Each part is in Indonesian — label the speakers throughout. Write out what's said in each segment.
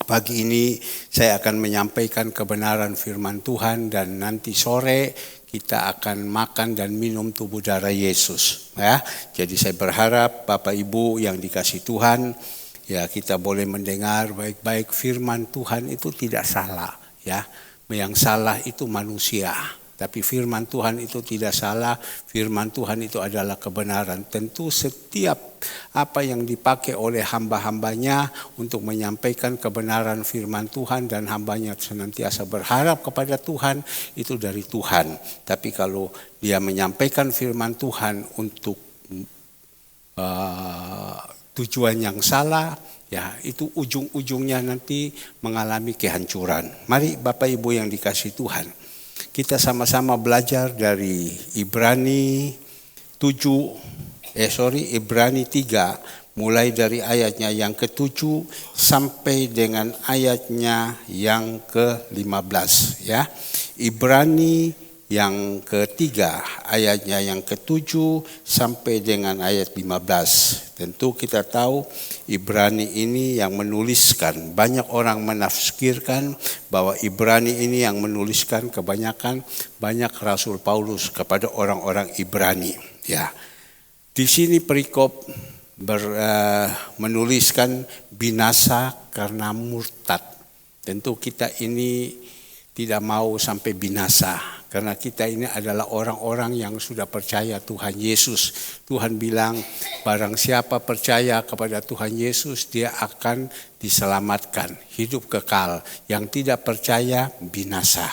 Speaker 1: Pagi ini saya akan menyampaikan kebenaran firman Tuhan dan nanti sore kita akan makan dan minum tubuh darah Yesus. Ya, jadi saya berharap Bapak Ibu yang dikasih Tuhan, ya kita boleh mendengar baik-baik firman Tuhan itu tidak salah. Ya, yang salah itu manusia. Tapi firman Tuhan itu tidak salah, firman Tuhan itu adalah kebenaran. Tentu setiap apa yang dipakai oleh hamba-hambanya untuk menyampaikan kebenaran firman Tuhan dan hambanya senantiasa berharap kepada Tuhan, itu dari Tuhan. Tapi kalau dia menyampaikan firman Tuhan untuk tujuan yang salah, ya itu ujung-ujungnya nanti mengalami kehancuran. Mari Bapak Ibu yang dikasih Tuhan, kita sama-sama belajar dari Ibrani 3, mulai dari ayatnya yang ke-7 sampai dengan ayatnya yang ke-15 ya. Ibrani yang ketiga, ayatnya yang ke-7 sampai dengan ayat 15. Tentu kita tahu Ibrani ini yang menuliskan. Banyak orang menafsirkan bahwa Ibrani ini yang menuliskan kebanyakan banyak Rasul Paulus kepada orang-orang Ibrani. Ya, di sini perikop menuliskan binasa karena murtad. Tentu kita ini tidak mau sampai binasa. Karena kita ini adalah orang-orang yang sudah percaya Tuhan Yesus. Tuhan bilang barang siapa percaya kepada Tuhan Yesus dia akan diselamatkan, hidup kekal. Yang tidak percaya binasa.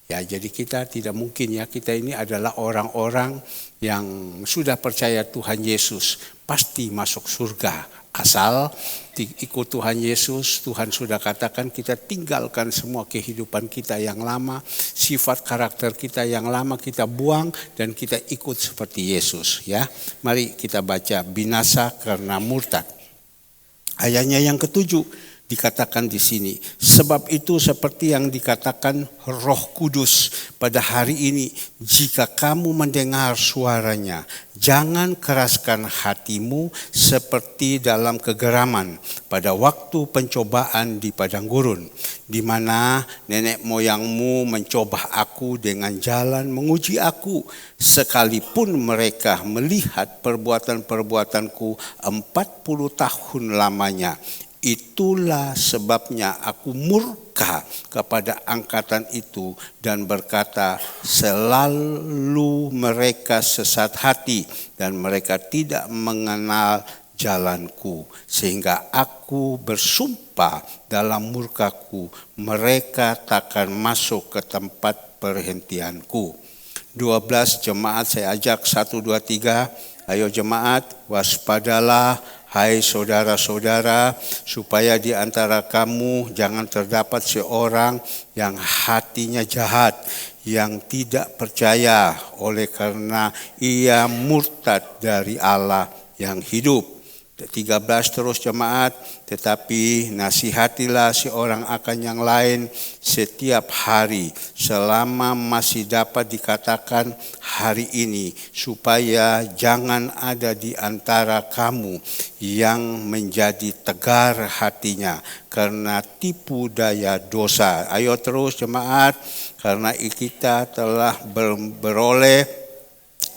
Speaker 1: Ya, jadi kita tidak mungkin ya, kita ini adalah orang-orang yang sudah percaya Tuhan Yesus pasti masuk surga. Asal ikut Tuhan Yesus, Tuhan sudah katakan kita tinggalkan semua kehidupan kita yang lama, sifat karakter kita yang lama kita buang dan kita ikut seperti Yesus ya. Mari kita baca binasa karena murtad. Ayatnya yang ke-7 dikatakan di sini, sebab itu seperti yang dikatakan Roh Kudus pada hari ini, jika kamu mendengar suaranya, jangan keraskan hatimu seperti dalam kegeraman pada waktu pencobaan di padang gurun, di mana nenek moyangmu mencoba aku dengan jalan menguji aku, sekalipun mereka melihat perbuatan-perbuatanku 40 tahun lamanya. Itulah sebabnya aku murka kepada angkatan itu dan berkata, selalu mereka sesat hati dan mereka tidak mengenal jalanku. Sehingga aku bersumpah dalam murkaku, mereka takkan masuk ke tempat perhentianku. 12 jemaat saya ajak 1, 2, 3. Ayo jemaat, waspadalah hai saudara-saudara, supaya di antara kamu jangan terdapat seorang yang hatinya jahat, yang tidak percaya oleh karena ia murtad dari Allah yang hidup. 13 terus jemaat, tetapi nasihatilah seorang akan yang lain setiap hari selama masih dapat dikatakan hari ini, supaya jangan ada di antara kamu yang menjadi tegar hatinya karena tipu daya dosa. Ayo terus jemaat, karena kita telah beroleh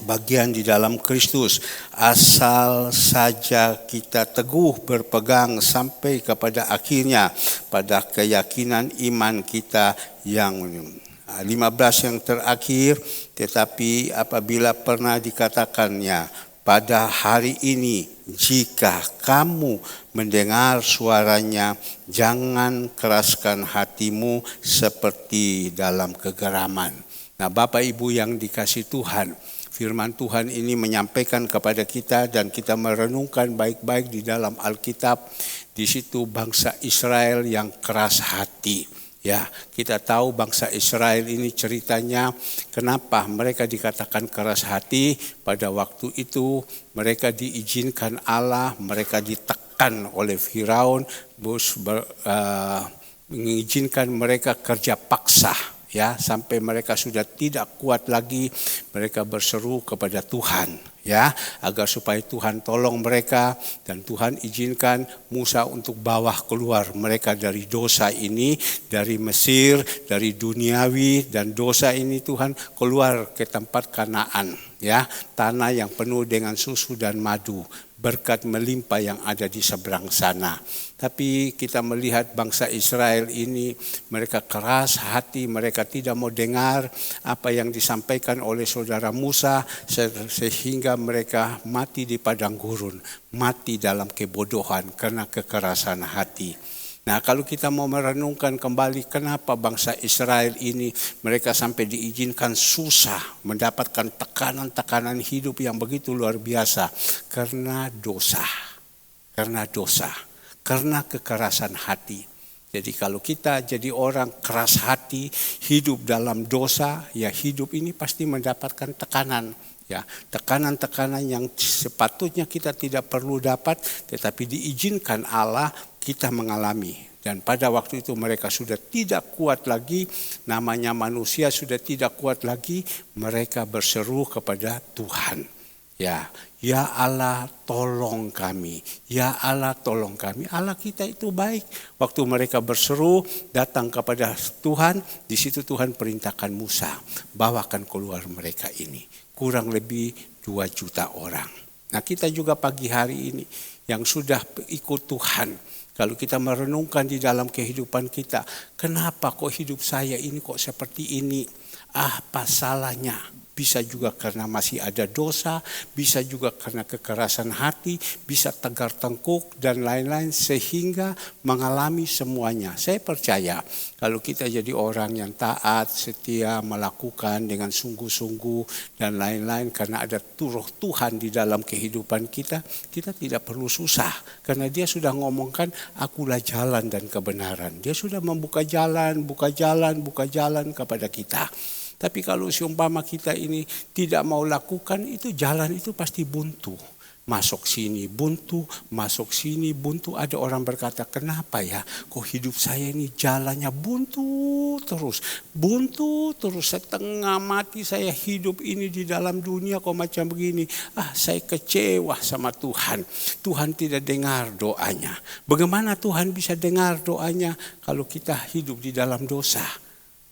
Speaker 1: bagian di dalam Kristus, asal saja kita teguh berpegang sampai kepada akhirnya pada keyakinan iman kita yang 15 yang terakhir. Tetapi apabila pernah dikatakannya pada hari ini, jika kamu mendengar suaranya, jangan keraskan hatimu seperti dalam kegeraman. Nah, Bapak Ibu yang dikasih Tuhan, firman Tuhan ini menyampaikan kepada kita dan kita merenungkan baik-baik di dalam Alkitab. Di situ bangsa Israel yang keras hati. Ya, kita tahu bangsa Israel ini ceritanya kenapa mereka dikatakan keras hati. Pada waktu itu mereka diizinkan Allah, mereka ditekan oleh Firaun, mengizinkan mereka kerja paksa. ya, sampai mereka sudah tidak kuat lagi, mereka berseru kepada Tuhan, ya, agar supaya Tuhan tolong mereka, dan Tuhan izinkan Musa untuk bawa keluar mereka dari dosa ini, dari Mesir, dari duniawi dan dosa ini. Tuhan keluar ke tempat Kanaan, ya, tanah yang penuh dengan susu dan madu, berkat melimpah yang ada di seberang sana. Tapi kita melihat bangsa Israel ini, mereka keras hati, mereka tidak mau dengar apa yang disampaikan oleh saudara Musa, sehingga mereka mati di padang gurun, mati dalam kebodohan karena kekerasan hati. Nah, kalau kita mau merenungkan kembali kenapa bangsa Israel ini mereka sampai diizinkan susah, mendapatkan tekanan-tekanan hidup yang begitu luar biasa, karena dosa, karena kekerasan hati. Jadi kalau kita jadi orang keras hati, hidup dalam dosa, ya hidup ini pasti mendapatkan tekanan. Ya, tekanan-tekanan yang sepatutnya kita tidak perlu dapat, tetapi diizinkan Allah kita mengalami. Dan pada waktu itu mereka sudah tidak kuat lagi, namanya manusia sudah tidak kuat lagi, mereka berseru kepada Tuhan. Ya Allah tolong kami, ya Allah tolong kami. Allah kita itu baik. Waktu mereka berseru datang kepada Tuhan, di situ Tuhan perintahkan Musa, bawakan keluar mereka ini. Kurang lebih 2 juta orang. Nah, kita juga pagi hari ini yang sudah ikut Tuhan, kalau kita merenungkan di dalam kehidupan kita, kenapa kok hidup saya ini kok seperti ini? Apa salahnya? Bisa juga karena masih ada dosa, bisa juga karena kekerasan hati, bisa tegar tengkuk dan lain-lain, sehingga mengalami semuanya. Saya percaya kalau kita jadi orang yang taat, setia, melakukan dengan sungguh-sungguh dan lain-lain, karena ada Roh Tuhan di dalam kehidupan kita, kita tidak perlu susah. Karena Dia sudah ngomongkan, akulah jalan dan kebenaran. Dia sudah membuka jalan, buka jalan kepada kita. Tapi kalau seumpama kita ini tidak mau lakukan, itu jalan itu pasti buntu. Masuk sini buntu, masuk sini buntu. Ada orang berkata, kenapa ya kok hidup saya ini jalannya buntu terus, setengah mati saya hidup ini di dalam dunia kok macam begini. Saya kecewa sama Tuhan. Tuhan tidak dengar doanya. Bagaimana Tuhan bisa dengar doanya kalau kita hidup di dalam dosa?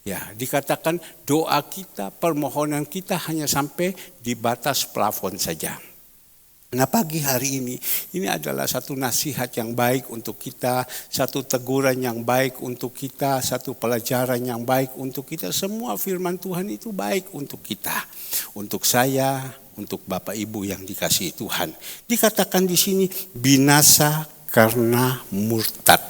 Speaker 1: Ya, dikatakan doa kita, permohonan kita hanya sampai di batas plafon saja. Nah, pagi hari ini adalah satu nasihat yang baik untuk kita, satu teguran yang baik untuk kita, satu pelajaran yang baik untuk kita. Semua firman Tuhan itu baik untuk kita, untuk saya, untuk Bapak Ibu yang dikasihi Tuhan. Dikatakan di sini binasa karena murtad.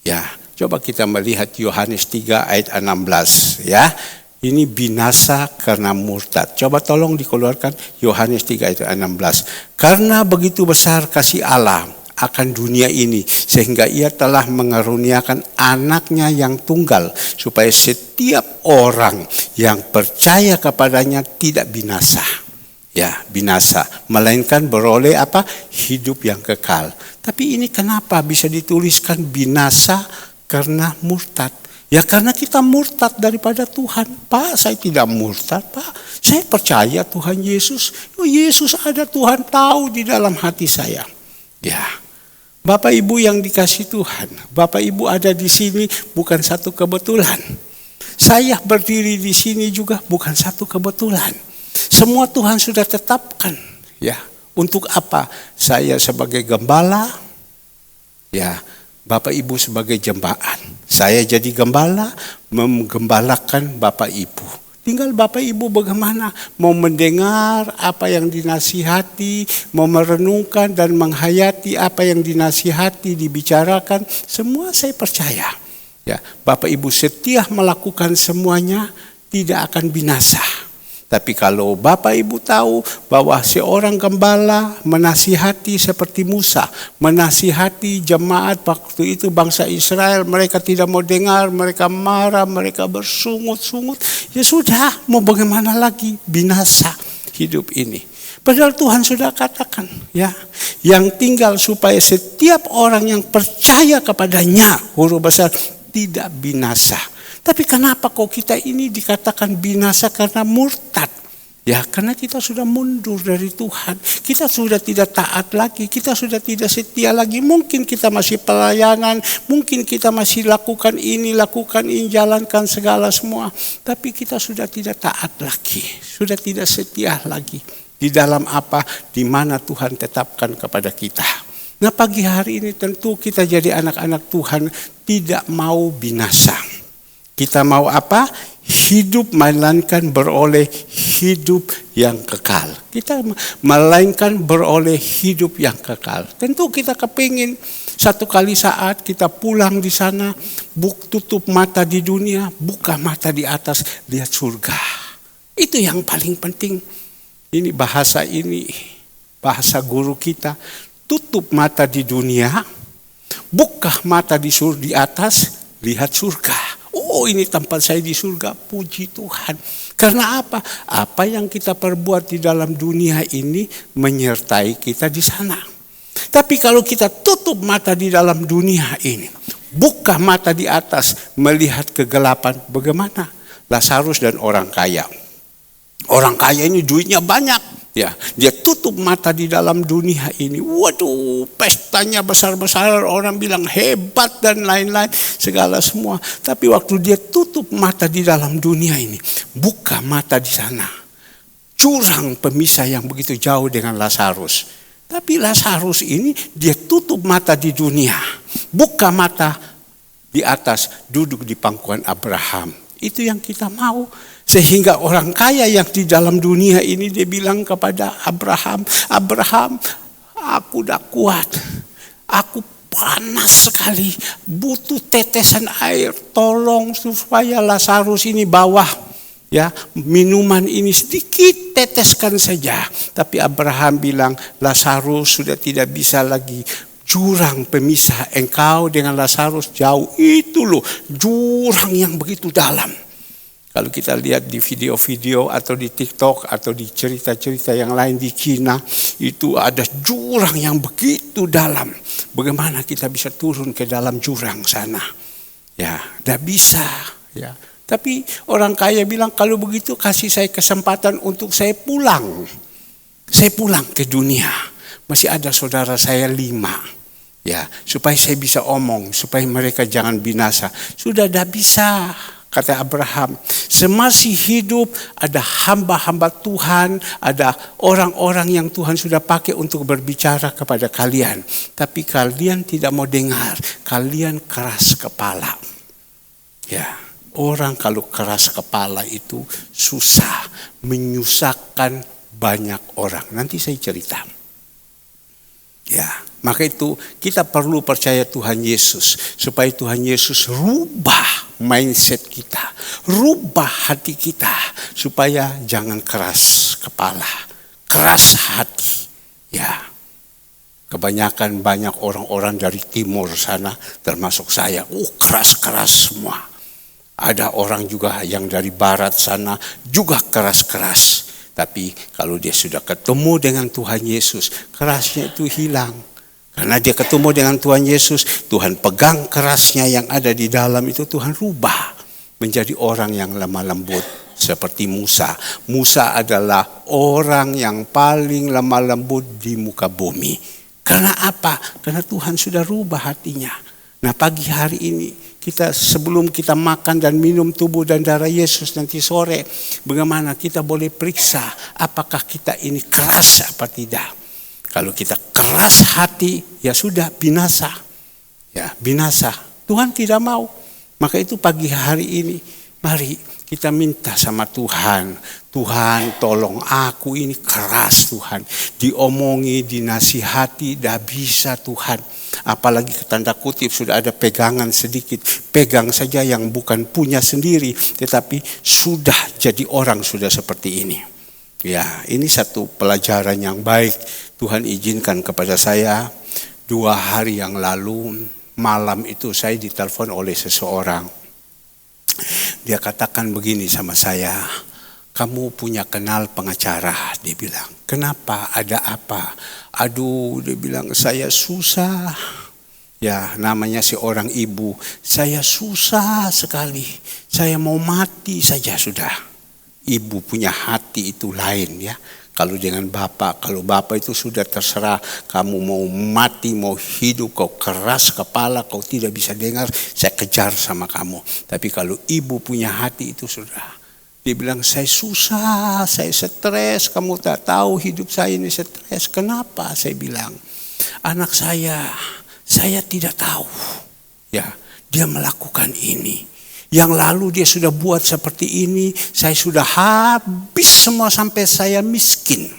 Speaker 1: Ya. Coba kita melihat Yohanes 3 ayat 16, ya. Ini binasa karena murtad. Coba tolong dikeluarkan Yohanes 3 ayat 16. Karena begitu besar kasih Allah akan dunia ini, sehingga Ia telah mengaruniakan anaknya yang tunggal, supaya setiap orang yang percaya kepadanya tidak binasa. Ya, binasa, melainkan beroleh apa? Hidup yang kekal. Tapi ini kenapa bisa dituliskan binasa karena murtad? Ya karena kita murtad daripada Tuhan. Pak, saya tidak murtad, Pak. Saya percaya Tuhan Yesus. Yesus ada, Tuhan tahu di dalam hati saya. Ya, Bapak Ibu yang dikasih Tuhan, Bapak Ibu ada di sini bukan satu kebetulan. Saya berdiri di sini juga bukan satu kebetulan. Semua Tuhan sudah tetapkan. Ya, untuk apa? Saya sebagai gembala, ya, Bapak Ibu sebagai jembaan. Saya jadi gembala, menggembalakan Bapak Ibu. Tinggal Bapak Ibu bagaimana mau mendengar apa yang dinasihati, mau merenungkan dan menghayati apa yang dinasihati, dibicarakan. Semua saya percaya. Ya, Bapak Ibu setia melakukan semuanya, tidak akan binasa. Tapi kalau Bapak Ibu tahu bahwa seorang gembala menasihati seperti Musa, menasihati jemaat waktu itu bangsa Israel, mereka tidak mau dengar, mereka marah, mereka bersungut-sungut. Ya sudah, mau bagaimana lagi? Binasa hidup ini. Padahal Tuhan sudah katakan, ya, yang tinggal supaya setiap orang yang percaya kepadanya, huruf besar, tidak binasa. Tapi kenapa kok kita ini dikatakan binasa karena murtad? Ya, karena kita sudah mundur dari Tuhan. Kita sudah tidak taat lagi. Kita sudah tidak setia lagi. Mungkin kita masih pelayanan. Mungkin kita masih lakukan ini, jalankan segala semua. Tapi kita sudah tidak taat lagi. Sudah tidak setia lagi. Di dalam apa? Di mana Tuhan tetapkan kepada kita. Nah, pagi hari ini tentu kita jadi anak-anak Tuhan tidak mau binasa. Kita mau apa? Hidup melainkan beroleh hidup yang kekal. Kita melainkan beroleh hidup yang kekal. Tentu kita kepingin satu kali saat kita pulang di sana, tutup mata di dunia, buka mata di atas, lihat surga. Itu yang paling penting. Ini bahasa guru kita. Tutup mata di dunia, buka mata di atas, lihat surga. Oh, ini tempat saya di surga, puji Tuhan. Karena apa? Apa yang kita perbuat di dalam dunia ini menyertai kita di sana. Tapi kalau kita tutup mata di dalam dunia ini, buka mata di atas, melihat kegelapan, bagaimana? Lazarus dan orang kaya. Orang kaya ini duitnya banyak. Ya, dia tutup mata di dalam dunia ini. Waduh, pestanya besar-besar, orang bilang hebat dan lain-lain, segala semua. Tapi waktu dia tutup mata di dalam dunia ini, buka mata di sana. Jurang pemisah yang begitu jauh dengan Lazarus. Tapi Lazarus ini dia tutup mata di dunia, buka mata di atas, duduk di pangkuan Abraham. Itu yang kita mau. Sehingga orang kaya yang di dalam dunia ini dia bilang kepada Abraham, Abraham, aku udah kuat, aku panas sekali, butuh tetesan air, tolong supaya Lazarus ini bawa ya minuman ini sedikit, teteskan saja. Tapi Abraham bilang, Lazarus sudah tidak bisa lagi. Jurang pemisah engkau dengan Lazarus jauh, itu loh jurang yang begitu dalam. Kalau kita lihat di video-video atau di TikTok atau di cerita-cerita yang lain di Cina, itu ada jurang yang begitu dalam. Bagaimana kita bisa turun ke dalam jurang sana? Ya, tidak bisa. Ya. Tapi orang kaya bilang, kalau begitu kasih saya kesempatan untuk saya pulang. Saya pulang ke dunia. Masih ada saudara saya 5. Ya, supaya saya bisa omong, supaya mereka jangan binasa. Sudah tidak bisa. Kata Abraham, semasih hidup ada hamba-hamba Tuhan, ada orang-orang yang Tuhan sudah pakai untuk berbicara kepada kalian. Tapi kalian tidak mau dengar, kalian keras kepala. Ya, orang kalau keras kepala itu susah, menyusahkan banyak orang. Nanti saya cerita. Ya, maka itu kita perlu percaya Tuhan Yesus supaya Tuhan Yesus rubah mindset kita, rubah hati kita supaya jangan keras kepala, keras hati. Ya, kebanyakan banyak orang-orang dari timur sana termasuk saya, keras-keras semua. Ada orang juga yang dari barat sana juga keras-keras. Tapi kalau dia sudah ketemu dengan Tuhan Yesus, kerasnya itu hilang. Karena dia ketemu dengan Tuhan Yesus, Tuhan pegang kerasnya yang ada di dalam itu, Tuhan rubah menjadi orang yang lemah lembut seperti Musa. Musa adalah orang yang paling lemah lembut di muka bumi. Karena apa? Karena Tuhan sudah rubah hatinya. Nah, pagi hari ini kita sebelum kita makan dan minum tubuh dan darah Yesus nanti sore, bagaimana kita boleh periksa apakah kita ini keras apa tidak. Kalau kita keras hati, ya sudah binasa. Ya, binasa. Tuhan tidak mau. Maka itu pagi hari ini, mari kita minta sama Tuhan. Tuhan, tolong aku ini keras Tuhan. Diomongi, dinasihati, tidak bisa Tuhan. Apalagi tanda kutip sudah ada pegangan sedikit. Pegang saja yang bukan punya sendiri. Tetapi sudah jadi orang sudah seperti ini. Ya, ini satu pelajaran yang baik. Tuhan izinkan kepada saya 2 hari yang lalu. Malam itu saya ditelepon oleh seseorang. Dia katakan begini sama saya. Kamu punya kenal pengacara, dia bilang. Kenapa? Ada apa? Aduh, dia bilang saya susah. Ya, namanya seorang ibu. Saya susah sekali. Saya mau mati saja sudah. Ibu punya hati itu lain ya. Kalau dengan bapak, kalau bapak itu sudah terserah. Kamu mau mati, mau hidup, kau keras kepala, kau tidak bisa dengar, saya kejar sama kamu. Tapi kalau ibu punya hati itu sudah. Dia bilang, saya susah, saya stres, kamu tak tahu hidup saya ini stres. Kenapa? Saya bilang, anak saya tidak tahu. Ya, dia melakukan ini. Yang lalu dia sudah buat seperti ini, saya sudah habis semua sampai saya miskin.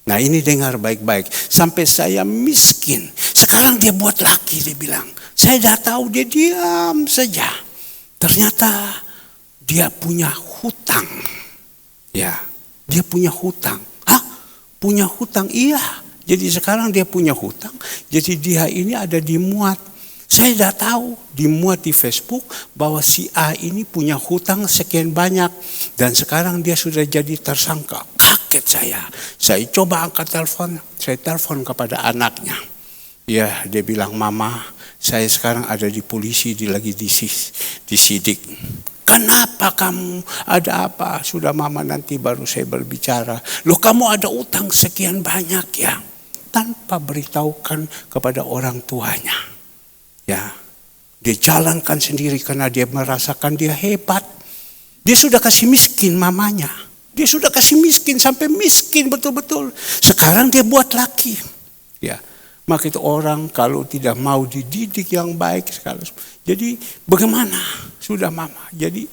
Speaker 1: Nah ini dengar baik-baik, sampai saya miskin. Sekarang dia buat lagi, dia bilang. Saya dah tahu, dia diam saja. Ternyata dia punya hutang. Ya, dia punya hutang. Hah? Punya hutang? Iya. Jadi sekarang dia punya hutang. Jadi dia ini ada dimuat. Saya dah tahu dimuat di Facebook bahwa si A ini punya hutang sekian banyak. Dan sekarang dia sudah jadi tersangka. Kaget saya. Saya coba angkat telepon. Saya telepon kepada anaknya. Ya, dia bilang, Mama, saya sekarang ada di polisi, lagi disidik. Kenapa kamu? Ada apa? Sudah Mama, nanti baru saya berbicara. Loh, kamu ada utang sekian banyak ya? Tanpa beritahukan kepada orang tuanya. Ya, dia jalankan sendiri karena dia merasakan dia hebat. Dia sudah kasih miskin mamanya. Dia sudah kasih miskin sampai miskin betul-betul. Sekarang dia buat lagi. Ya, maka itu orang kalau tidak mau dididik yang baik sekali. Jadi bagaimana? Sudah Mama. Jadi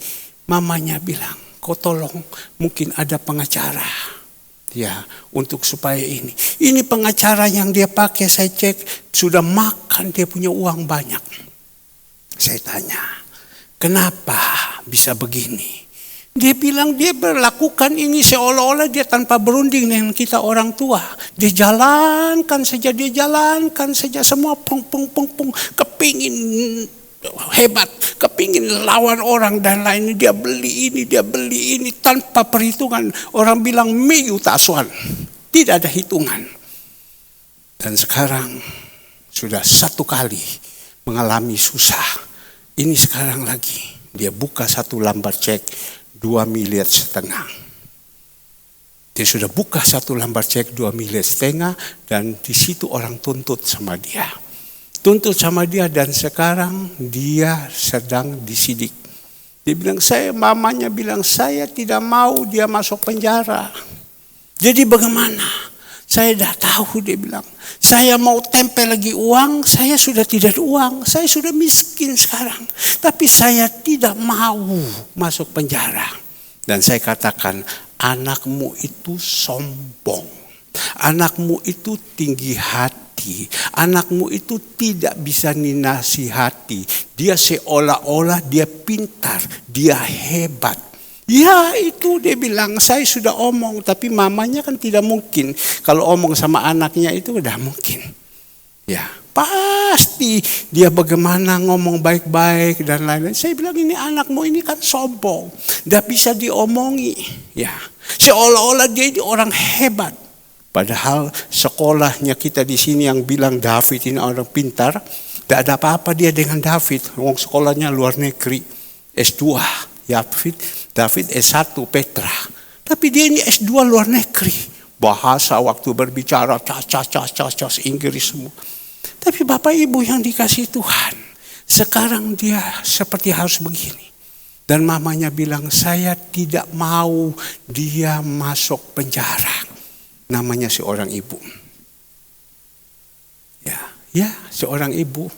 Speaker 1: mamanya bilang, kau tolong mungkin ada pengacara. Ya, untuk supaya ini. Ini pengacara yang dia pakai, saya cek, sudah makan, dia punya uang banyak. Saya tanya, kenapa bisa begini? Dia bilang dia berlakukan ini seolah-olah dia tanpa berunding dengan kita orang tua. Dia jalankan saja semua pung, kepingin hebat, kepingin lawan orang dan lain, dia beli ini tanpa perhitungan. Orang bilang miyutasuan, tidak ada hitungan. Dan sekarang sudah 1 kali mengalami susah. Ini sekarang lagi dia buka 1 lembar cek 2,5 miliar. Dia sudah buka 1 lembar cek 2,5 miliar dan di situ orang tuntut sama dia. Dan sekarang dia sedang disidik. Dia bilang, mamanya bilang, saya tidak mau dia masuk penjara. Jadi bagaimana? Saya dah tahu, dia bilang. Saya mau tempel lagi uang, saya sudah tidak ada uang. Saya sudah miskin sekarang. Tapi saya tidak mau masuk penjara. Dan saya katakan, anakmu itu sombong. Anakmu itu tinggi hati. Anakmu itu tidak bisa dinasihati. Dia seolah-olah dia pintar, dia hebat. Ya itu dia bilang, saya sudah omong, tapi mamanya kan tidak mungkin. Kalau omong sama anaknya itu udah mungkin. Ya pasti dia bagaimana ngomong baik-baik dan lain-lain. Saya bilang ini anakmu ini kan sombong, tidak bisa diomongi. Ya seolah-olah dia ini orang hebat. Padahal sekolahnya kita di sini yang bilang David ini orang pintar, tidak ada apa-apa dia dengan David. Wong sekolahnya luar negeri, S2, David S1 Petra. Tapi dia ini S2 luar negeri. Bahasa waktu berbicara, cas Inggris semua. Tapi Bapak Ibu yang dikasih Tuhan, sekarang dia seperti harus begini. Dan mamanya bilang, saya tidak mau dia masuk penjara. Namanya seorang ibu. Ya, seorang ibu.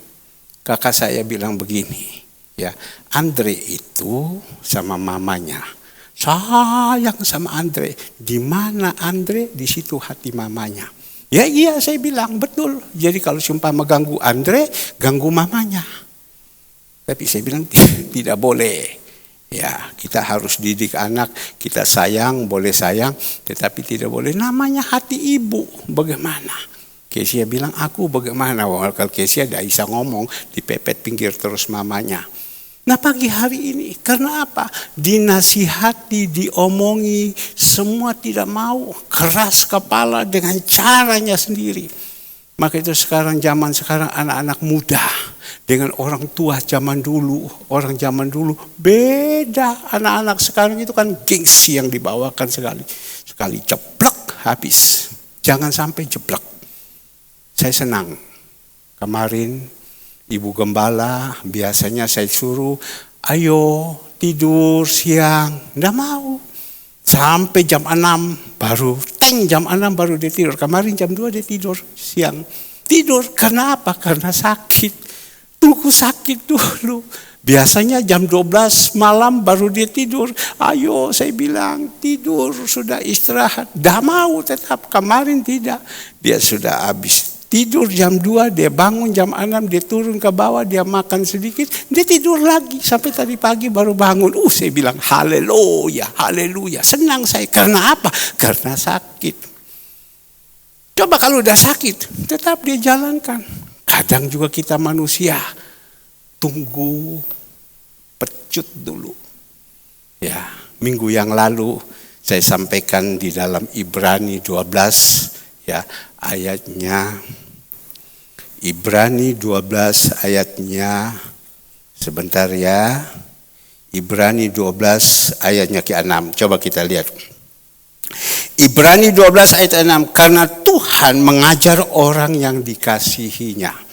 Speaker 1: Kakak saya bilang begini, ya, Andre itu sama mamanya sayang sama Andre. Di mana Andre, di situ hati mamanya. Ya iya, saya bilang betul. Jadi kalau sumpah mengganggu Andre, ganggu mamanya. Tapi saya bilang tidak boleh. Ya, kita harus didik anak, kita sayang, boleh sayang, tetapi tidak boleh namanya hati ibu. Bagaimana? Kesia bilang, aku bagaimana? Kalau Kesia tidak bisa ngomong, dipepet pinggir terus mamanya. Nah pagi hari ini, karena apa? Dinasihati, diomongi, semua tidak mau. Keras kepala dengan caranya sendiri. Maka itu sekarang anak-anak muda dengan orang tua zaman dulu, orang zaman dulu beda. Anak-anak sekarang itu kan gengsi yang dibawakan sekali jeblok habis. Jangan sampai jeblok. Saya senang. Kemarin Ibu Gembala biasanya saya suruh, ayo tidur siang. Nggak mau. Sampai jam 6 baru, jam 6 baru dia tidur. Kemarin jam 2 dia tidur siang. Tidur karena apa? Karena sakit. Tunggu sakit dulu. Biasanya jam 12 malam baru dia tidur. Ayo saya bilang tidur, sudah istirahat. Dah mau tetap, kemarin tidak. Dia sudah habis. Tidur jam 2, dia bangun jam 6, dia turun ke bawah, dia makan sedikit, dia tidur lagi. Sampai tadi pagi baru bangun. Saya bilang haleluya, haleluya. Senang saya. Karena apa? Karena sakit. Coba kalau udah sakit, tetap dia jalankan. Kadang juga kita manusia, tunggu pecut dulu. Ya, minggu yang lalu saya sampaikan di dalam Ibrani 12, ya, ayatnya Ibrani 12 ayatnya, sebentar ya, Ibrani 12 ayatnya ke-6. Coba kita lihat. Ibrani 12 ayat 6, karena Tuhan mengajar orang yang dikasihinya.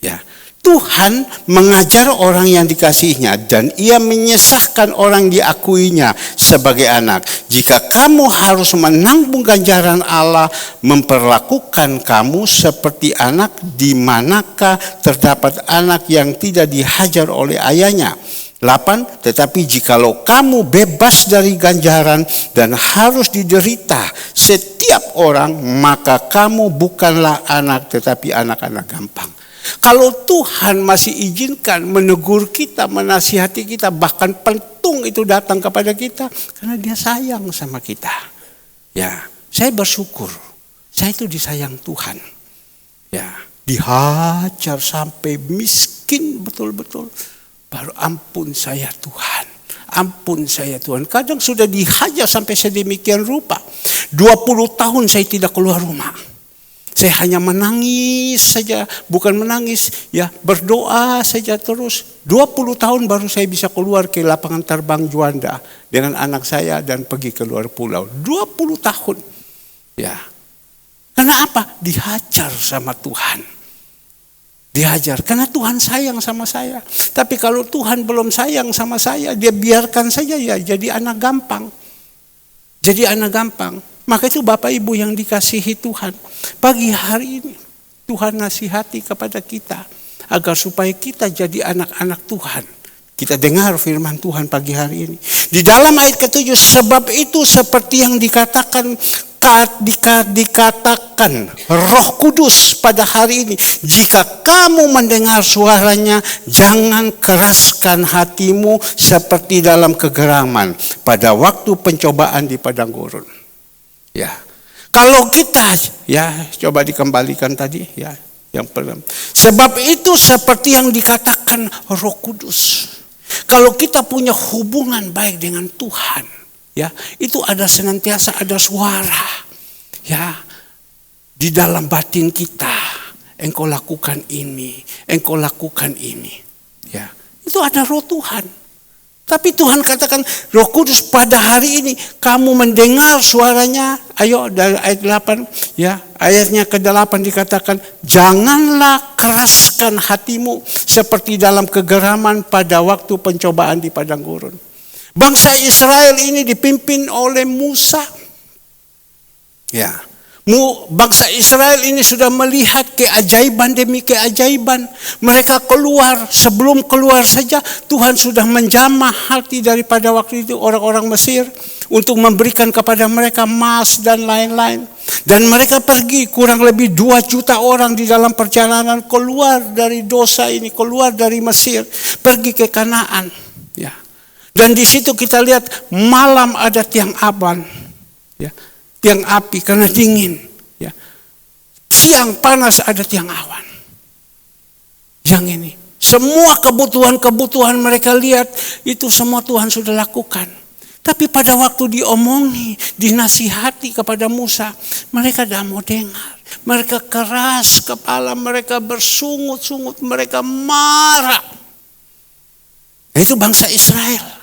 Speaker 1: Ya, Tuhan mengajar orang yang dikasihinya dan ia menyesahkan orang diakuinya sebagai anak. Jika kamu harus menanggung ganjaran Allah, memperlakukan kamu seperti anak, di manakah terdapat anak yang tidak dihajar oleh ayahnya? 8, tetapi jikalau kamu bebas dari ganjaran dan harus diderita setiap orang, maka kamu bukanlah anak tetapi anak-anak gampang. Kalau Tuhan masih izinkan menegur kita, menasihati kita, bahkan pentung itu datang kepada kita, karena dia sayang sama kita. Ya, saya bersyukur, saya itu disayang Tuhan. Ya, dihajar sampai miskin betul-betul. Baru ampun saya Tuhan, ampun saya Tuhan. Kadang sudah dihajar sampai sedemikian rupa. 20 tahun saya tidak keluar rumah. Saya hanya menangis saja, bukan menangis, ya berdoa saja terus. 20 tahun baru saya bisa keluar ke lapangan terbang Juanda dengan anak saya dan pergi ke luar pulau. 20 tahun. Ya. Karena apa? Dihajar sama Tuhan. Dihajar karena Tuhan sayang sama saya. Tapi kalau Tuhan belum sayang sama saya, dia biarkan saja ya jadi anak gampang. Jadi anak gampang. Maka itu Bapak Ibu yang dikasihi Tuhan. Pagi hari ini Tuhan nasihati kepada kita agar supaya kita jadi anak-anak Tuhan. Kita dengar firman Tuhan pagi hari ini. Di dalam ayat ke-7, sebab itu seperti yang dikatakan Roh Kudus pada hari ini. Jika kamu mendengar suaranya, jangan keraskan hatimu seperti dalam kegeraman pada waktu pencobaan di padang gurun. Ya, kalau kita, ya coba dikembalikan tadi, ya yang pertama. Sebab itu seperti yang dikatakan Roh Kudus. Kalau kita punya hubungan baik dengan Tuhan, ya itu ada senantiasa ada suara, ya di dalam batin kita. Engkau lakukan ini, engkau lakukan ini, ya itu ada Roh Tuhan. Tapi Tuhan katakan Roh Kudus pada hari ini kamu mendengar suaranya. Ayo dari ayat 8 ya, ayatnya ke-8 dikatakan janganlah keraskan hatimu seperti dalam kegeraman pada waktu pencobaan di padang gurun. Bangsa Israel ini dipimpin oleh Musa. Ya. Bangsa Israel ini sudah melihat keajaiban demi keajaiban. Mereka keluar, sebelum keluar saja Tuhan sudah menjamah hati daripada waktu itu orang-orang Mesir untuk memberikan kepada mereka emas dan lain-lain. Dan mereka pergi kurang lebih 2 juta orang di dalam perjalanan keluar dari dosa ini, keluar dari Mesir, pergi ke Kanaan. Ya. Dan di situ kita lihat malam ada tiang aban. Ya. Tiang api karena dingin, ya. Siang panas ada tiang awan. Yang ini, semua kebutuhan mereka lihat itu semua Tuhan sudah lakukan. Tapi pada waktu diomongi, dinasihati kepada Musa, mereka tidak mau dengar. Mereka keras kepala, mereka bersungut-sungut, mereka marah. Itu bangsa Israel.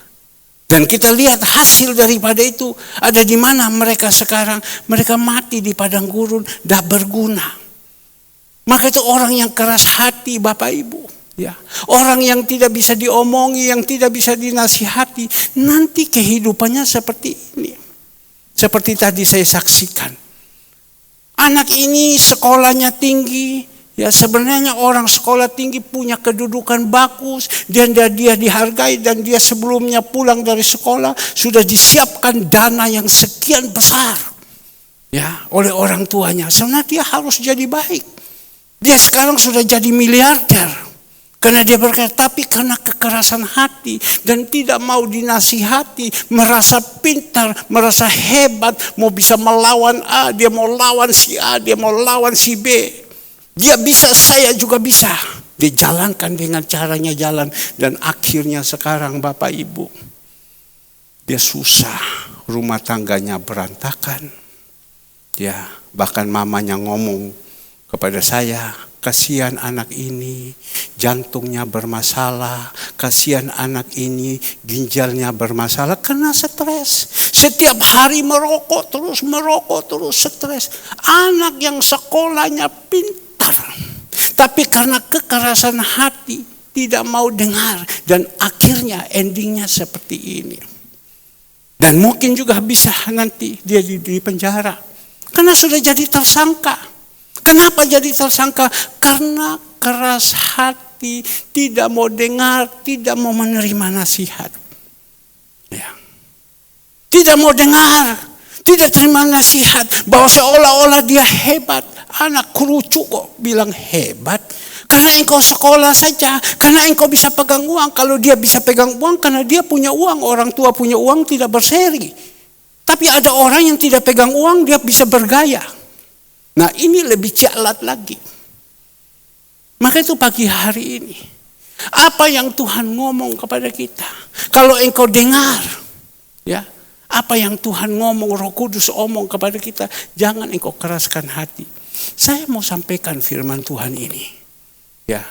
Speaker 1: Dan kita lihat hasil daripada itu ada di mana mereka sekarang. Mereka mati di padang gurun, tidak berguna. Maka itu orang yang keras hati, Bapak Ibu. Ya, orang yang tidak bisa diomongi, yang tidak bisa dinasihati, nanti kehidupannya seperti ini. Seperti tadi saya saksikan. Anak ini sekolahnya tinggi, ya sebenarnya orang sekolah tinggi punya kedudukan bagus, dan dia dihargai, dan dia sebelumnya pulang dari sekolah sudah disiapkan dana yang sekian besar, ya oleh orang tuanya. Sebenarnya dia harus jadi baik. Dia sekarang sudah jadi miliarder. Karena dia berkata, tapi karena kekerasan hati dan tidak mau dinasihati, merasa pintar, merasa hebat, mau bisa melawan A, dia mau lawan si A, dia mau lawan si B. Dia bisa, saya juga bisa. Dia jalankan dengan caranya jalan, dan akhirnya sekarang Bapak Ibu, dia susah, rumah tangganya berantakan. Ya, bahkan mamanya ngomong kepada saya, kasihan anak ini, jantungnya bermasalah. Kasihan anak ini, ginjalnya bermasalah karena stres. Setiap hari merokok terus stres. Anak yang sekolahnya pintar, tapi karena kekerasan hati tidak mau dengar, dan akhirnya endingnya seperti ini. Dan mungkin juga bisa nanti dia di penjara karena sudah jadi tersangka. Kenapa jadi tersangka? Karena keras hati, tidak mau dengar, tidak mau menerima nasihat. Ya. Tidak mau dengar, tidak terima nasihat, bahwa seolah-olah dia hebat. Anak kerucu kok bilang hebat. Karena engkau sekolah saja, karena engkau bisa pegang uang. Kalau dia bisa pegang uang, karena dia punya uang. Orang tua punya uang tidak berseri. Tapi ada orang yang tidak pegang uang, dia bisa bergaya. Nah ini lebih jalat lagi. Maka itu pagi hari ini, apa yang Tuhan ngomong kepada kita? Kalau engkau dengar, ya, apa yang Tuhan ngomong, Roh Kudus omong kepada kita, jangan engkau keraskan hati. Saya mau sampaikan firman Tuhan ini. Ya,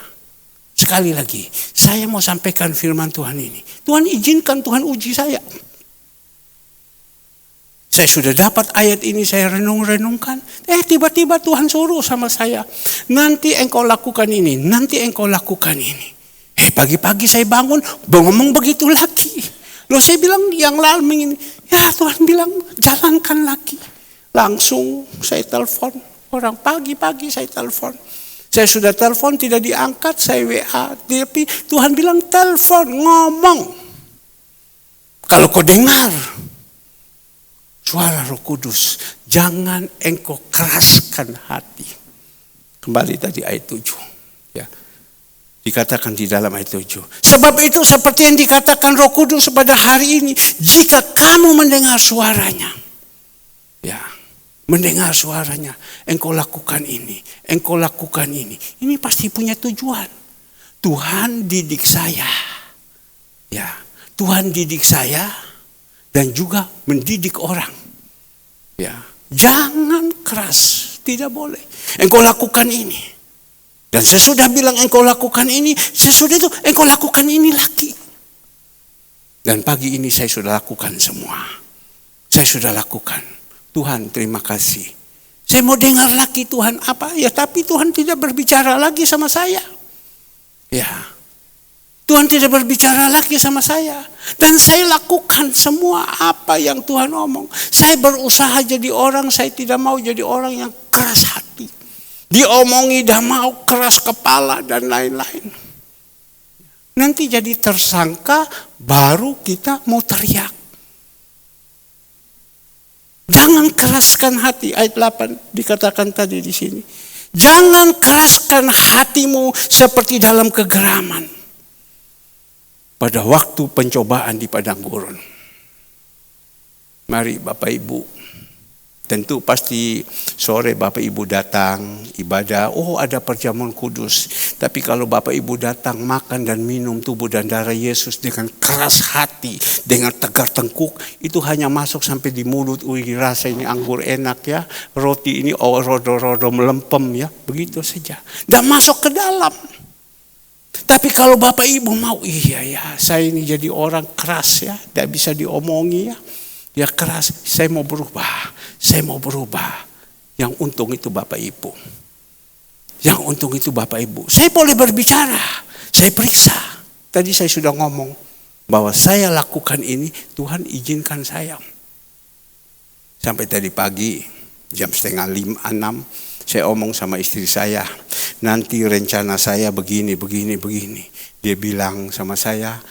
Speaker 1: sekali lagi, saya mau sampaikan firman Tuhan ini. Tuhan izinkan, Tuhan uji saya. Saya sudah dapat ayat ini, saya renung-renungkan. Tiba-tiba Tuhan suruh sama saya, nanti engkau lakukan ini, nanti engkau lakukan ini. Pagi-pagi saya bangun, ngomong begitu lagi. Loh saya bilang yang lalu ini, ya Tuhan bilang jalankan lagi. Langsung saya telepon orang, pagi-pagi saya telepon. Saya sudah telepon tidak diangkat, saya WA. Tapi Tuhan bilang telepon, ngomong. Kalau kau dengar suara Roh Kudus, jangan engkau keraskan hati. Kembali tadi ayat 7. Ya. Dikatakan di dalam ayat 7. Sebab itu seperti yang dikatakan Roh Kudus pada hari ini, jika kamu mendengar suaranya. Ya, mendengar suaranya, engkau lakukan ini, engkau lakukan ini. Ini pasti punya tujuan. Tuhan didik saya. Ya, Tuhan didik saya dan juga mendidik orang. Ya, jangan keras, tidak boleh. Engkau lakukan ini. Dan sesudah bilang engkau lakukan ini, sesudah itu engkau lakukan ini lagi. Dan pagi ini saya sudah lakukan semua. Saya sudah lakukan. Tuhan terima kasih. Saya mau dengar lagi Tuhan apa? Ya tapi Tuhan tidak berbicara lagi sama saya. Ya, Tuhan tidak berbicara lagi sama saya. Dan saya lakukan semua apa yang Tuhan omong. Saya berusaha jadi orang, saya tidak mau jadi orang yang keras hati. Diomongi dah mau keras kepala dan lain-lain. Nanti jadi tersangka, baru kita mau teriak. Jangan keraskan hati. Ayat 8 dikatakan tadi di sini. Jangan keraskan hatimu seperti dalam kegeraman. Pada waktu pencobaan di padang gurun. Mari Bapak Ibu Tentu pasti sore Bapak Ibu datang ibadah, oh ada perjamuan kudus. Tapi kalau Bapak Ibu datang makan dan minum tubuh dan darah Yesus dengan keras hati, dengan tegar tengkuk, itu hanya masuk sampai di mulut. Wih, rasa ini anggur enak ya, roti ini rodo-rodo melempem ya, begitu saja. Dan masuk ke dalam. Tapi kalau Bapak Ibu mau, iya ya, saya ini jadi orang keras ya, tidak bisa diomongi ya. Ya keras, saya mau berubah. Yang untung itu Bapak Ibu. Saya boleh berbicara, saya periksa. Tadi saya sudah ngomong bahwa saya lakukan ini, Tuhan izinkan saya. Sampai tadi pagi, jam 5:30, 6, saya omong sama istri saya, nanti rencana saya begini. Dia bilang sama saya,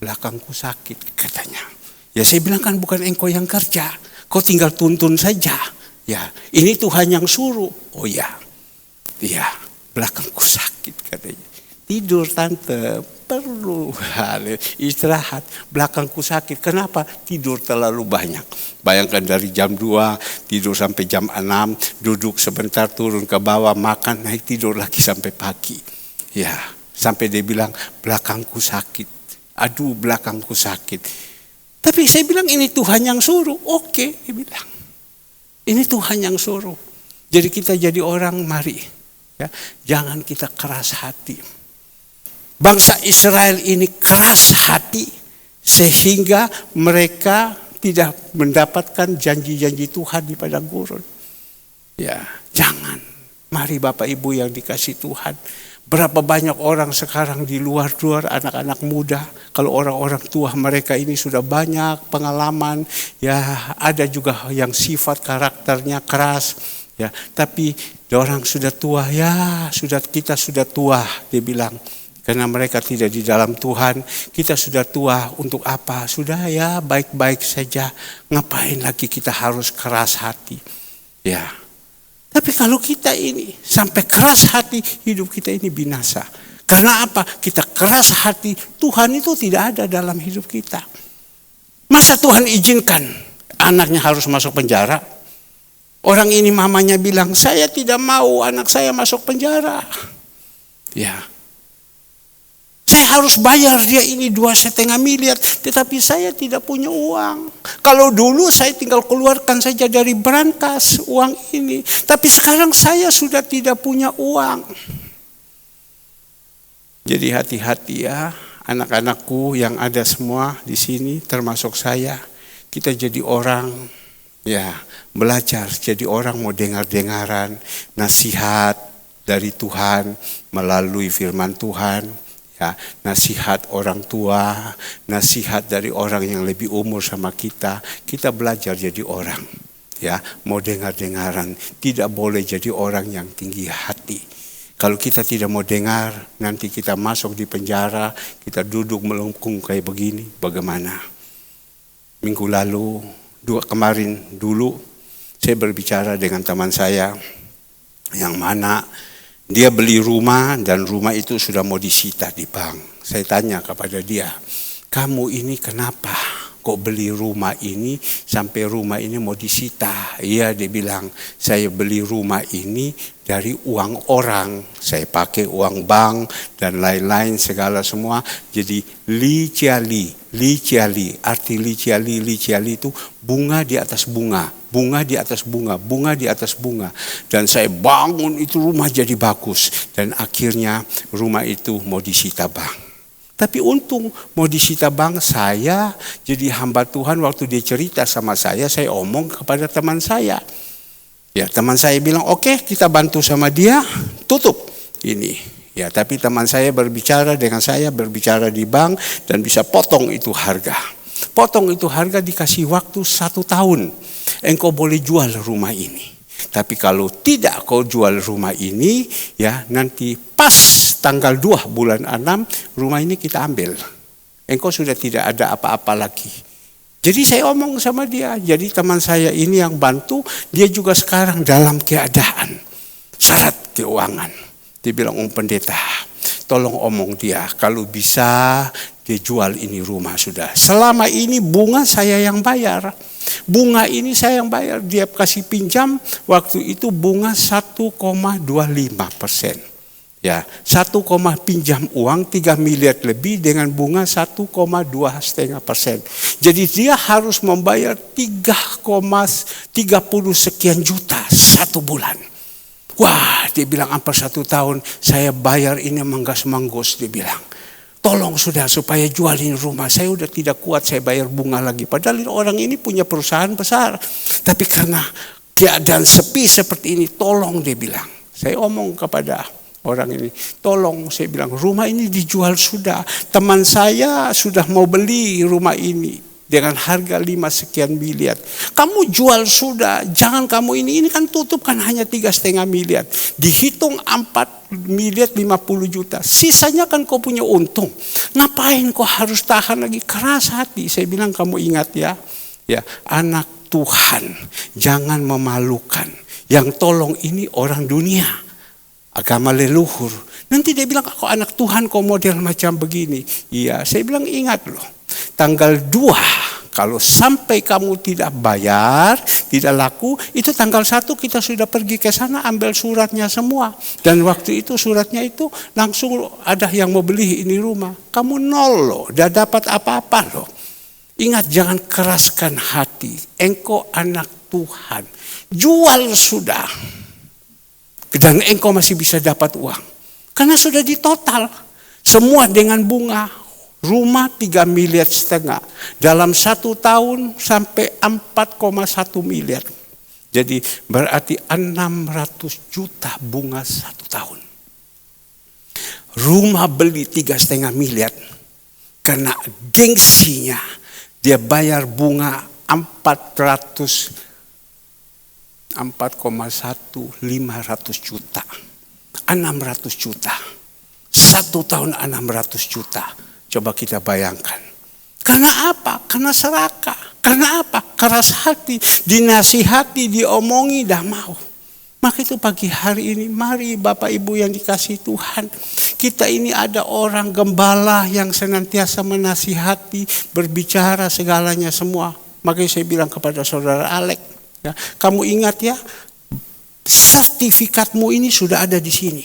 Speaker 1: belakangku sakit katanya. Ya saya bilang kan bukan engkau yang kerja, kau tinggal tuntun saja. Ya ini Tuhan yang suruh. Oh ya, belakangku sakit katanya. Tidur tante, perlu istirahat. Belakangku sakit, kenapa? Tidur terlalu banyak. Bayangkan dari jam 2 tidur sampai jam 6, duduk sebentar turun ke bawah makan, naik tidur lagi sampai pagi. Ya sampai dia bilang belakangku sakit. Aduh belakangku sakit. Tapi saya bilang ini Tuhan yang suruh. Oke, dia bilang. Ini Tuhan yang suruh. Jadi kita jadi orang, mari. Ya, jangan kita keras hati. Bangsa Israel ini keras hati. Sehingga mereka tidak mendapatkan janji-janji Tuhan di padang gurun. Ya, jangan. Mari Bapak Ibu yang dikasih Tuhan. Berapa banyak orang sekarang di luar anak-anak muda. Kalau orang-orang tua mereka ini sudah banyak pengalaman. Ya ada juga yang sifat karakternya keras. Ya tapi orang sudah tua kita sudah tua dia bilang. Karena mereka tidak di dalam Tuhan. Kita sudah tua untuk apa? Sudah ya baik-baik saja. Ngapain lagi kita harus keras hati? Ya. Tapi kalau kita ini sampai keras hati, hidup kita ini binasa. Karena apa? Kita keras hati, Tuhan itu tidak ada dalam hidup kita. Masa Tuhan izinkan anaknya harus masuk penjara? Orang ini mamanya bilang, saya tidak mau anak saya masuk penjara. Ya. Saya harus bayar dia ini 2,5 miliar, tetapi saya tidak punya uang. Kalau dulu saya tinggal keluarkan saja dari brankas uang ini, tapi sekarang saya sudah tidak punya uang. Jadi hati-hati ya, anak-anakku yang ada semua di sini, termasuk saya, kita jadi orang ya belajar, jadi orang mau dengar-dengaran nasihat dari Tuhan melalui firman Tuhan. Ya, nasihat orang tua, nasihat dari orang yang lebih umur sama kita belajar jadi orang. Ya, mau dengar-dengaran, tidak boleh jadi orang yang tinggi hati. Kalau kita tidak mau dengar, nanti kita masuk di penjara, kita duduk melengkung kayak begini, bagaimana? Minggu lalu, kemarin dulu, saya berbicara dengan teman saya, yang mana dia beli rumah dan rumah itu sudah mau disita di bank. Saya tanya kepada dia, kamu ini kenapa kok beli rumah ini sampai rumah ini mau disita? Iya, dia bilang, saya beli rumah ini dari uang orang. Saya pakai uang bank dan lain-lain segala semua. Jadi liciali. Arti liciali itu bunga di atas bunga. Bunga di atas bunga, bunga di atas bunga. Dan saya bangun itu rumah jadi bagus. Dan akhirnya rumah itu mau disita bank. Tapi untung mau disita bank, saya jadi hamba Tuhan. Waktu dia cerita sama saya omong kepada teman saya. Ya teman saya bilang oke, kita bantu sama dia, tutup ini. Ya tapi teman saya berbicara dengan saya, berbicara di bank dan bisa potong itu harga. Potong itu harga, dikasih waktu 1 tahun. Engkau boleh jual rumah ini. Tapi kalau tidak kau jual rumah ini, ya nanti pas tanggal 2 bulan 6, rumah ini kita ambil. Engkau sudah tidak ada apa-apa lagi. Jadi saya omong sama dia, jadi teman saya ini yang bantu, dia juga sekarang dalam keadaan syarat keuangan. Dia bilang, pendeta, tolong omong dia, kalau bisa dia jual ini rumah sudah. Selama ini bunga saya yang bayar. Bunga ini saya yang bayar, dia kasih pinjam waktu itu bunga 1,25%. Ya, 1, pinjam uang 3 miliar lebih dengan bunga 1,2,5%. Jadi dia harus membayar 3,30 sekian juta satu bulan. Wah, dia bilang hampir 1 tahun saya bayar ini manggas-manggos, dia bilang. Tolong sudah supaya jualin rumah, saya udah tidak kuat saya bayar bunga lagi. Padahal orang ini punya perusahaan besar. Tapi karena keadaan sepi seperti ini, tolong dia bilang. Saya omong kepada orang ini, tolong, saya bilang rumah ini dijual sudah. Teman saya sudah mau beli rumah ini dengan harga 5 sekian miliar. Kamu jual sudah, jangan kamu ini kan tutup kan hanya 3,5 miliar. Dihitung 4 miliar 50 juta. Sisanya kan kau punya untung. Ngapain kau harus tahan lagi? Keras hati. Saya bilang kamu ingat ya, anak Tuhan jangan memalukan. Yang tolong ini orang dunia. Agama leluhur. Nanti dia bilang, kok anak Tuhan kok model macam begini. Iya, saya bilang ingat loh. Tanggal 2, kalau sampai kamu tidak bayar, tidak laku, itu tanggal 1 kita sudah pergi ke sana ambil suratnya semua. Dan waktu itu suratnya itu langsung ada yang mau beli ini rumah. Kamu nol loh, tidak dapat apa-apa loh. Ingat, jangan keraskan hati. Engkau anak Tuhan. Jual sudah. Dan engkau masih bisa dapat uang. Karena sudah ditotal. Semua dengan bunga. Rumah 3,5 miliar. Dalam 1 tahun sampai 4,1 miliar. Jadi berarti 600 juta bunga 1 tahun. Rumah beli 3,5 miliar. Karena gengsinya dia bayar bunga 4,1,500 juta. 600 juta. 1 tahun 600 juta. Coba kita bayangkan. Karena apa? Karena serakah. Karena apa? Keras hati. Dinasihati, diomongi, dah mau. Maka itu pagi hari ini, mari Bapak Ibu yang dikasihi Tuhan. Kita ini ada orang gembala yang senantiasa menasihati, berbicara segalanya semua. Makanya saya bilang kepada saudara Alek, ya, kamu ingat ya, sertifikatmu ini sudah ada di sini.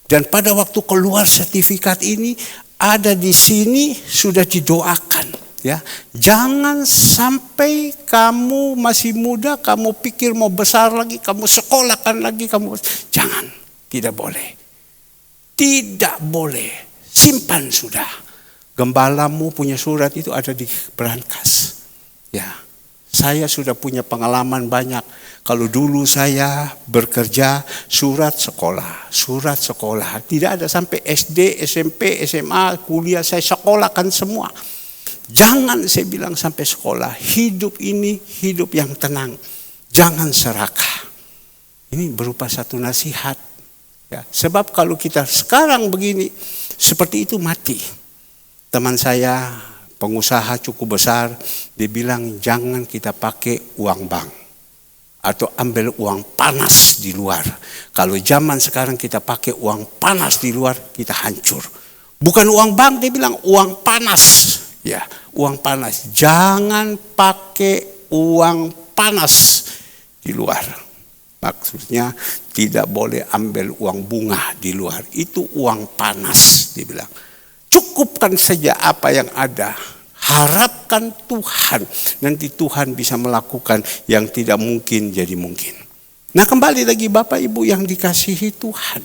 Speaker 1: Dan pada waktu keluar sertifikat ini, ada di sini sudah didoakan. Ya, jangan sampai kamu masih muda, kamu pikir mau besar lagi, kamu sekolahkan lagi, jangan, tidak boleh. Tidak boleh, simpan sudah. Gembalamu punya surat itu ada di brankas. Ya, saya sudah punya pengalaman banyak. Kalau dulu saya bekerja surat sekolah. Tidak ada sampai SD, SMP, SMA, kuliah saya sekolahkan semua. Jangan saya bilang sampai sekolah. Hidup ini hidup yang tenang. Jangan serakah. Ini berupa satu nasihat. Ya, sebab kalau kita sekarang begini, seperti itu mati. Teman saya pengusaha cukup besar, dia bilang jangan kita pakai uang bank. Atau ambil uang panas di luar. Kalau zaman sekarang kita pakai uang panas di luar, kita hancur. Bukan uang bank, dia bilang uang panas. Ya, uang panas. Jangan pakai uang panas di luar. Maksudnya tidak boleh ambil uang bunga di luar. Itu uang panas, dia bilang. Cukupkan saja apa yang ada. Harapkan Tuhan. Nanti Tuhan bisa melakukan yang tidak mungkin jadi mungkin. Nah, kembali lagi Bapak Ibu yang dikasihi Tuhan.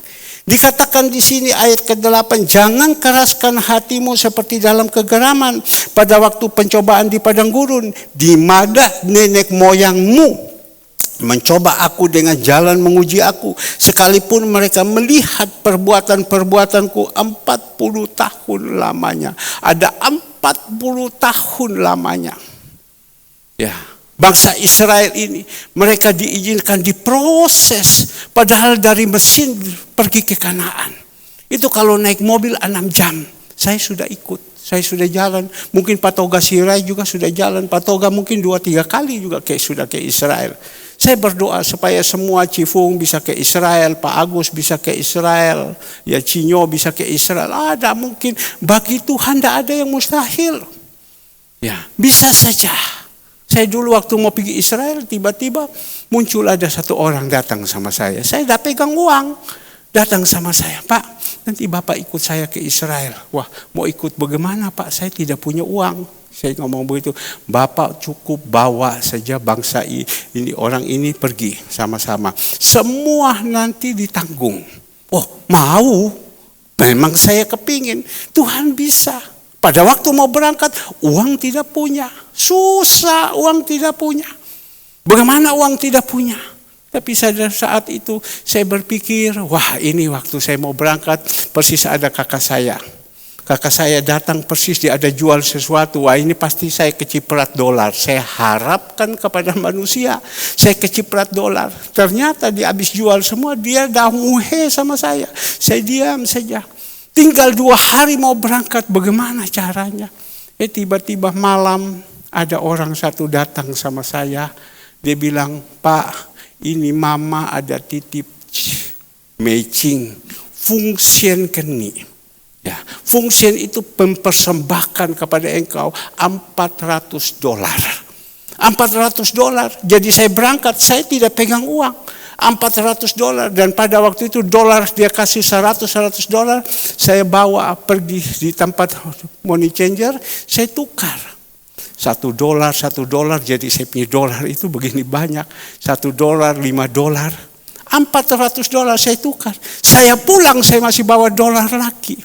Speaker 1: Dikatakan di sini ayat ke-8, jangan keraskan hatimu seperti dalam kegeraman pada waktu pencobaan di padang gurun, di mana nenek moyangmu mencoba aku dengan jalan menguji aku, sekalipun mereka melihat perbuatan-perbuatanku 40 tahun lamanya. Ada 40 tahun lamanya. Ya. Bangsa Israel ini, mereka diizinkan diproses. Padahal dari Mesir pergi ke Kanaan. Itu kalau naik mobil 6 jam. Saya sudah ikut, saya sudah jalan. Mungkin Pak Toga Sirai juga sudah jalan. Pak Toga mungkin 2-3 kali juga sudah ke Israel. Saya berdoa supaya semua Cifung bisa ke Israel. Pak Agus bisa ke Israel. Ya, Cinyo bisa ke Israel. Ada mungkin, bagi Tuhan tidak ada yang mustahil. Ya, bisa saja. Saya dulu waktu mau pergi Israel, tiba-tiba muncul ada satu orang datang sama saya. Saya udah pegang uang, datang sama saya, Pak, nanti Bapak ikut saya ke Israel. Wah, mau ikut bagaimana Pak? Saya tidak punya uang. Saya ngomong begitu, Bapak cukup bawa saja bangsa ini, orang ini pergi sama-sama. Semua nanti ditanggung. Oh, mau? Memang saya kepingin. Tuhan bisa. Pada waktu mau berangkat, uang tidak punya. Susah, uang tidak punya. Bagaimana uang tidak punya? Tapi saat itu saya berpikir, wah ini waktu saya mau berangkat, persis ada kakak saya. Kakak saya datang persis, dia ada jual sesuatu. Wah ini pasti saya keciprat dolar. Saya harapkan kepada manusia, saya keciprat dolar. Ternyata dia habis jual semua, dia dah muhe sama saya. Saya diam saja. Tinggal 2 hari mau berangkat, bagaimana caranya? Tiba-tiba malam ada orang satu datang sama saya. Dia bilang, Pak ini mama ada titip matching fungsian keni. Ya, fungsian itu mempersembahkan kepada engkau $400. $400. Jadi saya berangkat, saya tidak pegang uang. $400 dan pada waktu itu dolar dia kasih $100. Saya bawa pergi di tempat money changer, saya tukar. $1, $1 jadi saya punya dolar itu begini banyak. $1, $5. $400 saya tukar. Saya pulang saya masih bawa dolar lagi.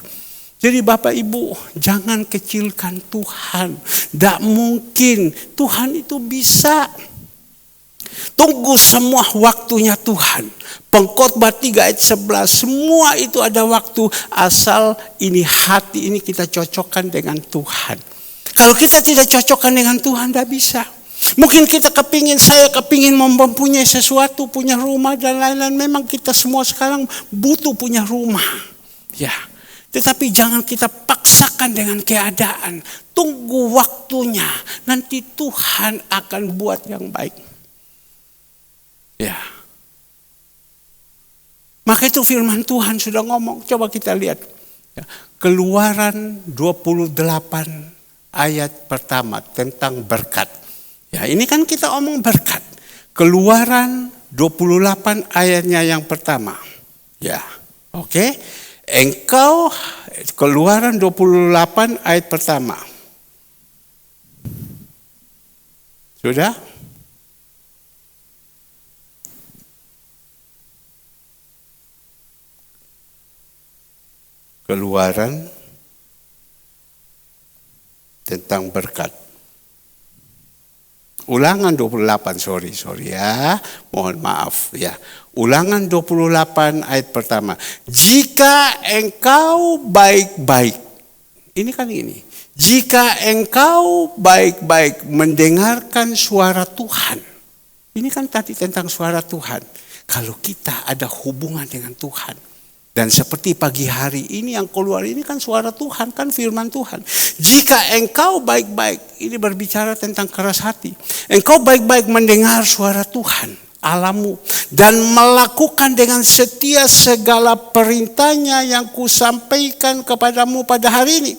Speaker 1: Jadi Bapak Ibu, jangan kecilkan Tuhan. Tidak mungkin, Tuhan itu bisa. Tunggu semua waktunya Tuhan. Pengkhotbah 3 ayat 11, semua itu ada waktu. Asal ini hati ini kita cocokkan dengan Tuhan. Kalau kita tidak cocokkan dengan Tuhan, tidak bisa. Mungkin kita saya kepingin mempunyai sesuatu, punya rumah dan lain-lain. Memang kita semua sekarang butuh punya rumah. Ya. Tetapi jangan kita paksakan dengan keadaan. Tunggu waktunya. Nanti Tuhan akan buat yang baik. Ya. Maka itu firman Tuhan sudah ngomong. Coba kita lihat. Ya. Keluaran 28 ayat pertama tentang berkat. Ya, ini kan kita omong berkat. Keluaran 28 ayatnya yang pertama. Ya. Oke. Engkau, Keluaran 28 ayat pertama. Sudah? Keluaran tentang berkat. Ulangan 28, sorry ya, mohon maaf ya. Ulangan 28 ayat pertama. Jika engkau baik-baik, ini kan ini. Jika engkau baik-baik mendengarkan suara Tuhan. Ini kan tadi tentang suara Tuhan. Kalau kita ada hubungan dengan Tuhan. Dan seperti pagi hari ini yang keluar ini kan suara Tuhan, kan firman Tuhan. Jika engkau baik-baik, ini berbicara tentang keras hati. Engkau baik-baik mendengar suara Tuhan, Allahmu. Dan melakukan dengan setia segala perintahnya yang kusampaikan kepadamu pada hari ini.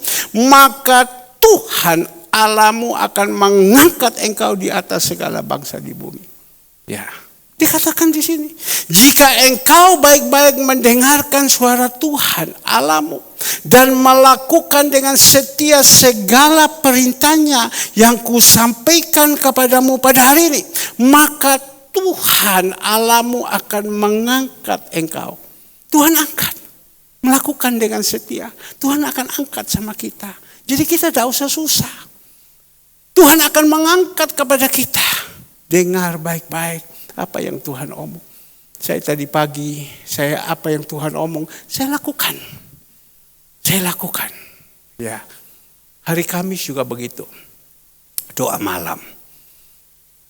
Speaker 1: Maka Tuhan Allahmu akan mengangkat engkau di atas segala bangsa di bumi. Ya. Dikatakan di sini, jika engkau baik-baik mendengarkan suara Tuhan Allahmu dan melakukan dengan setia segala perintahnya yang kusampaikan kepadamu pada hari ini, maka Tuhan Allahmu akan mengangkat engkau. Tuhan angkat, melakukan dengan setia. Tuhan akan angkat sama kita. Jadi kita tidak usah susah. Tuhan akan mengangkat kepada kita. Dengar baik-baik. Apa yang Tuhan omong. Saya tadi pagi, apa yang Tuhan omong, saya lakukan. Saya lakukan. Ya. Hari Kamis juga begitu. Doa malam.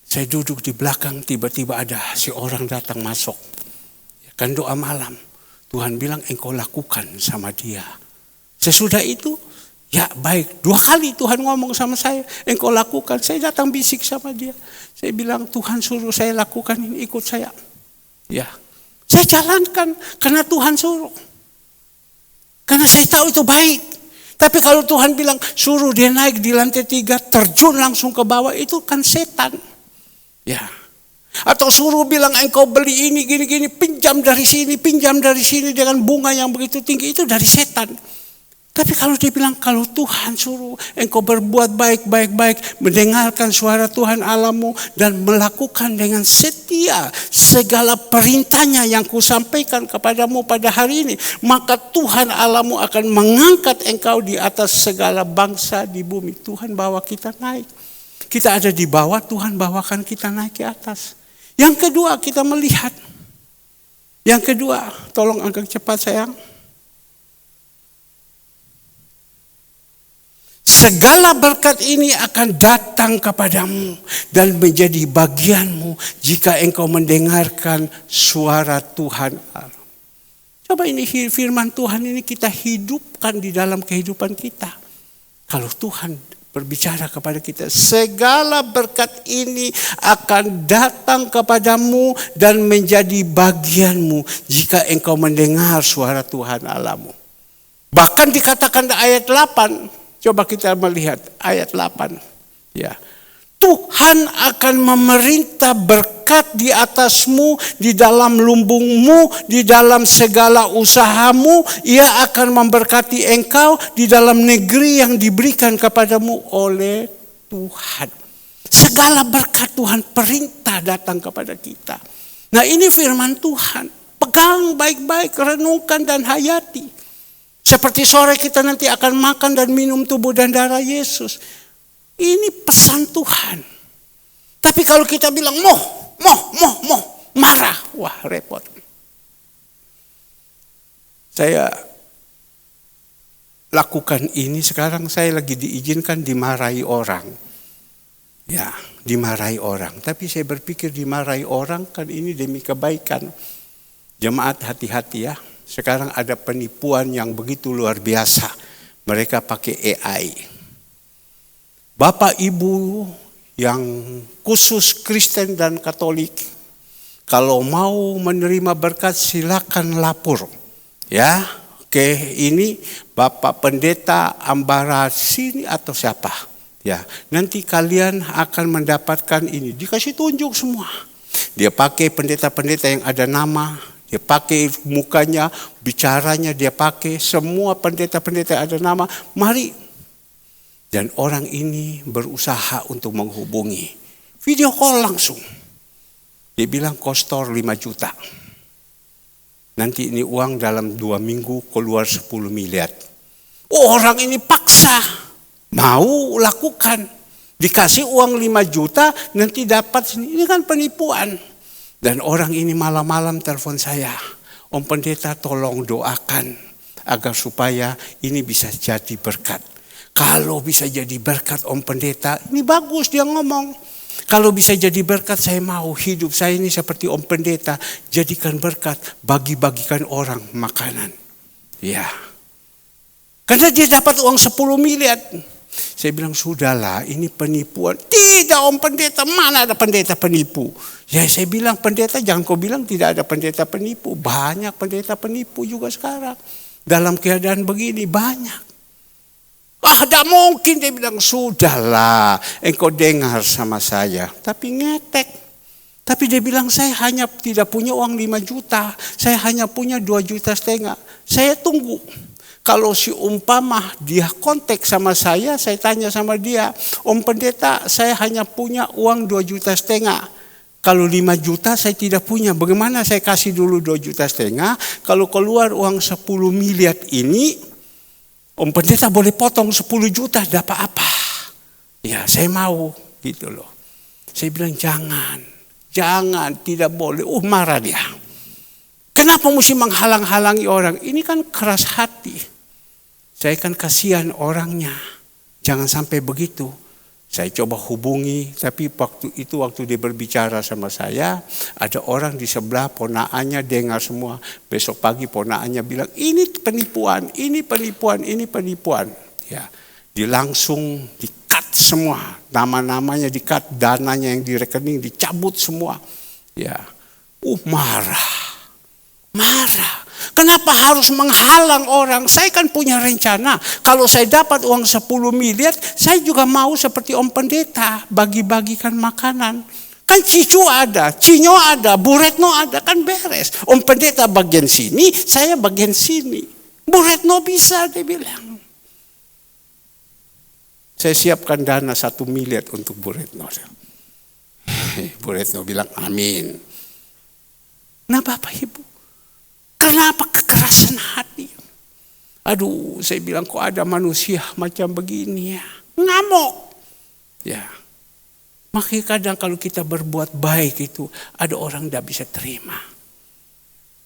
Speaker 1: Saya duduk di belakang, tiba-tiba ada si orang datang masuk. Kan doa malam. Tuhan bilang engkau lakukan sama dia. Sesudah itu, ya baik. 2 kali Tuhan ngomong sama saya, engkau lakukan. Saya datang bisik sama dia. Saya bilang Tuhan suruh saya lakukan ini, ikut saya. Ya, saya jalankan karena Tuhan suruh. Karena saya tahu itu baik. Tapi kalau Tuhan bilang suruh dia naik di lantai 3, terjun langsung ke bawah, itu kan setan. Ya. Atau suruh bilang engkau beli ini gini-gini, pinjam dari sini dengan bunga yang begitu tinggi, itu dari setan. Tapi kalau dia bilang kalau Tuhan suruh engkau berbuat baik, mendengarkan suara Tuhan Allahmu dan melakukan dengan setia segala perintahnya yang kusampaikan kepadamu pada hari ini, maka Tuhan Allahmu akan mengangkat engkau di atas segala bangsa di bumi. Tuhan bawa kita naik. Kita ada di bawah, Tuhan bawakan kita naik ke atas. Yang kedua, kita melihat. Yang kedua, tolong angkat cepat sayang. Segala berkat ini akan datang kepadamu dan menjadi bagianmu jika engkau mendengarkan suara Tuhan Allah. Coba ini firman Tuhan ini kita hidupkan di dalam kehidupan kita. Kalau Tuhan berbicara kepada kita, segala berkat ini akan datang kepadamu dan menjadi bagianmu jika engkau mendengar suara Tuhan Allahmu. Bahkan dikatakan di ayat 8. Coba kita melihat ayat 8. Ya. Tuhan akan memerintah berkat di atasmu, di dalam lumbungmu, di dalam segala usahamu. Ia akan memberkati engkau di dalam negeri yang diberikan kepadamu oleh Tuhan. Segala berkat Tuhan perintah datang kepada kita. Nah, ini firman Tuhan. Pegang baik-baik, renungkan dan hayati. Seperti sore kita nanti akan makan dan minum tubuh dan darah Yesus. Ini pesan Tuhan. Tapi kalau kita bilang moh, marah. Wah, repot. Saya lakukan ini sekarang, saya lagi diizinkan dimarahi orang. Ya, dimarahi orang. Tapi saya berpikir dimarahi orang kan ini demi kebaikan. Jemaat hati-hati ya. Sekarang ada penipuan yang begitu luar biasa. Mereka pakai AI. Bapak Ibu yang khusus Kristen dan Katolik, kalau mau menerima berkat silakan lapor. Ya, oke, ini Bapak Pendeta Ambara sini atau siapa? Ya, nanti kalian akan mendapatkan ini. Dikasih tunjuk semua. Dia pakai pendeta-pendeta yang ada nama. Dia pakai mukanya, bicaranya dia pakai, semua pendeta-pendeta ada nama, mari. Dan orang ini berusaha untuk menghubungi. Video call langsung. Dia bilang kostor 5 juta. Nanti ini uang dalam 2 minggu keluar 10 miliar. Orang ini paksa, mau lakukan. Dikasih uang 5 juta, nanti dapat sini. Ini kan penipuan. Dan orang ini malam-malam telepon saya, Om Pendeta tolong doakan agar supaya ini bisa jadi berkat. Kalau bisa jadi berkat Om Pendeta, ini bagus dia ngomong. Kalau bisa jadi berkat saya mau hidup saya ini seperti Om Pendeta. Jadikan berkat, bagi-bagikan orang makanan. Ya. Karena dia dapat uang 10 miliar. Saya bilang sudahlah ini penipuan. Tidak Om Pendeta, mana ada pendeta penipu. Ya saya bilang pendeta jangan kau bilang tidak ada pendeta penipu. Banyak pendeta penipu juga sekarang. Dalam keadaan begini banyak. Ada mungkin dia bilang sudahlah engkau dengar sama saya. Tapi ngetek. Tapi dia bilang saya hanya tidak punya uang 5 juta. Saya hanya punya 2,5 juta. Saya tunggu. Kalau si umpama dia kontak sama saya tanya sama dia, Om Pendeta saya hanya punya uang 2,5 juta. Kalau 5 juta saya tidak punya, bagaimana saya kasih dulu 2,5 juta. Kalau keluar uang 10 miliar ini, Om Pendeta boleh potong 10 juta, dapat apa? Ya saya mau gitu loh. Saya bilang jangan, tidak boleh. Marah dia. Kenapa mesti menghalang-halangi orang? Ini kan keras hati. Saya kan kasihan orangnya. Jangan sampai begitu. Saya coba hubungi, tapi waktu dia berbicara sama saya, ada orang di sebelah ponaannya dengar semua. Besok pagi ponaannya bilang, ini penipuan. Ya, dia langsung di-cut semua. Nama-namanya di-cut, dananya yang di rekening dicabut semua. Ya, marah. Kenapa harus menghalang orang? Saya kan punya rencana. Kalau saya dapat uang 10 miliar, saya juga mau seperti Om Pendeta, bagi-bagikan makanan. Kan Cicu ada, Cinyo ada, Bu Retno ada, kan beres. Om Pendeta bagian sini, saya bagian sini. Bu Retno bisa, dia bilang. Saya siapkan dana 1 miliar untuk Bu Retno. Bu Retno bilang amin. Nah Bapak Ibu, kenapa kekerasan hati? Aduh, saya bilang kok ada manusia macam begini ya. Ngamuk. Ya. Makanya kadang kalau kita berbuat baik itu ada orang tidak bisa terima.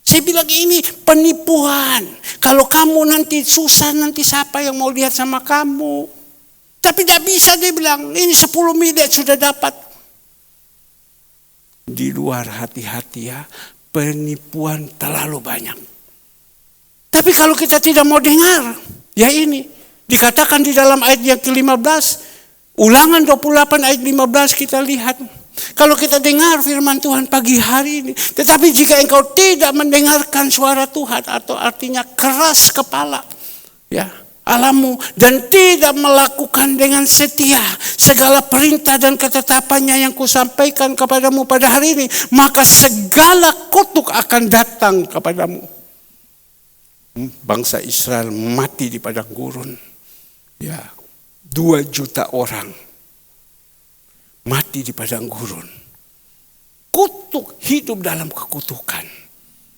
Speaker 1: Saya bilang ini penipuan. Kalau kamu nanti susah, nanti siapa yang mau lihat sama kamu? Tapi tidak bisa, dia bilang ini 10 miliar sudah dapat. Di luar hati-hati ya, penipuan terlalu banyak. Tapi kalau kita tidak mau dengar, ya ini dikatakan di dalam ayat yang ke-15, Ulangan 28 ayat 15 kita lihat. Kalau kita dengar firman Tuhan pagi hari ini, tetapi jika engkau tidak mendengarkan suara Tuhan, atau artinya keras kepala, ya Allahmu, dan tidak melakukan dengan setia segala perintah dan ketetapannya yang kusampaikan kepadamu pada hari ini, maka segala kutuk akan datang kepadamu. Bangsa Israel mati di padang gurun. Ya, 2 juta orang mati di padang gurun. Kutuk, hidup dalam kekutukan.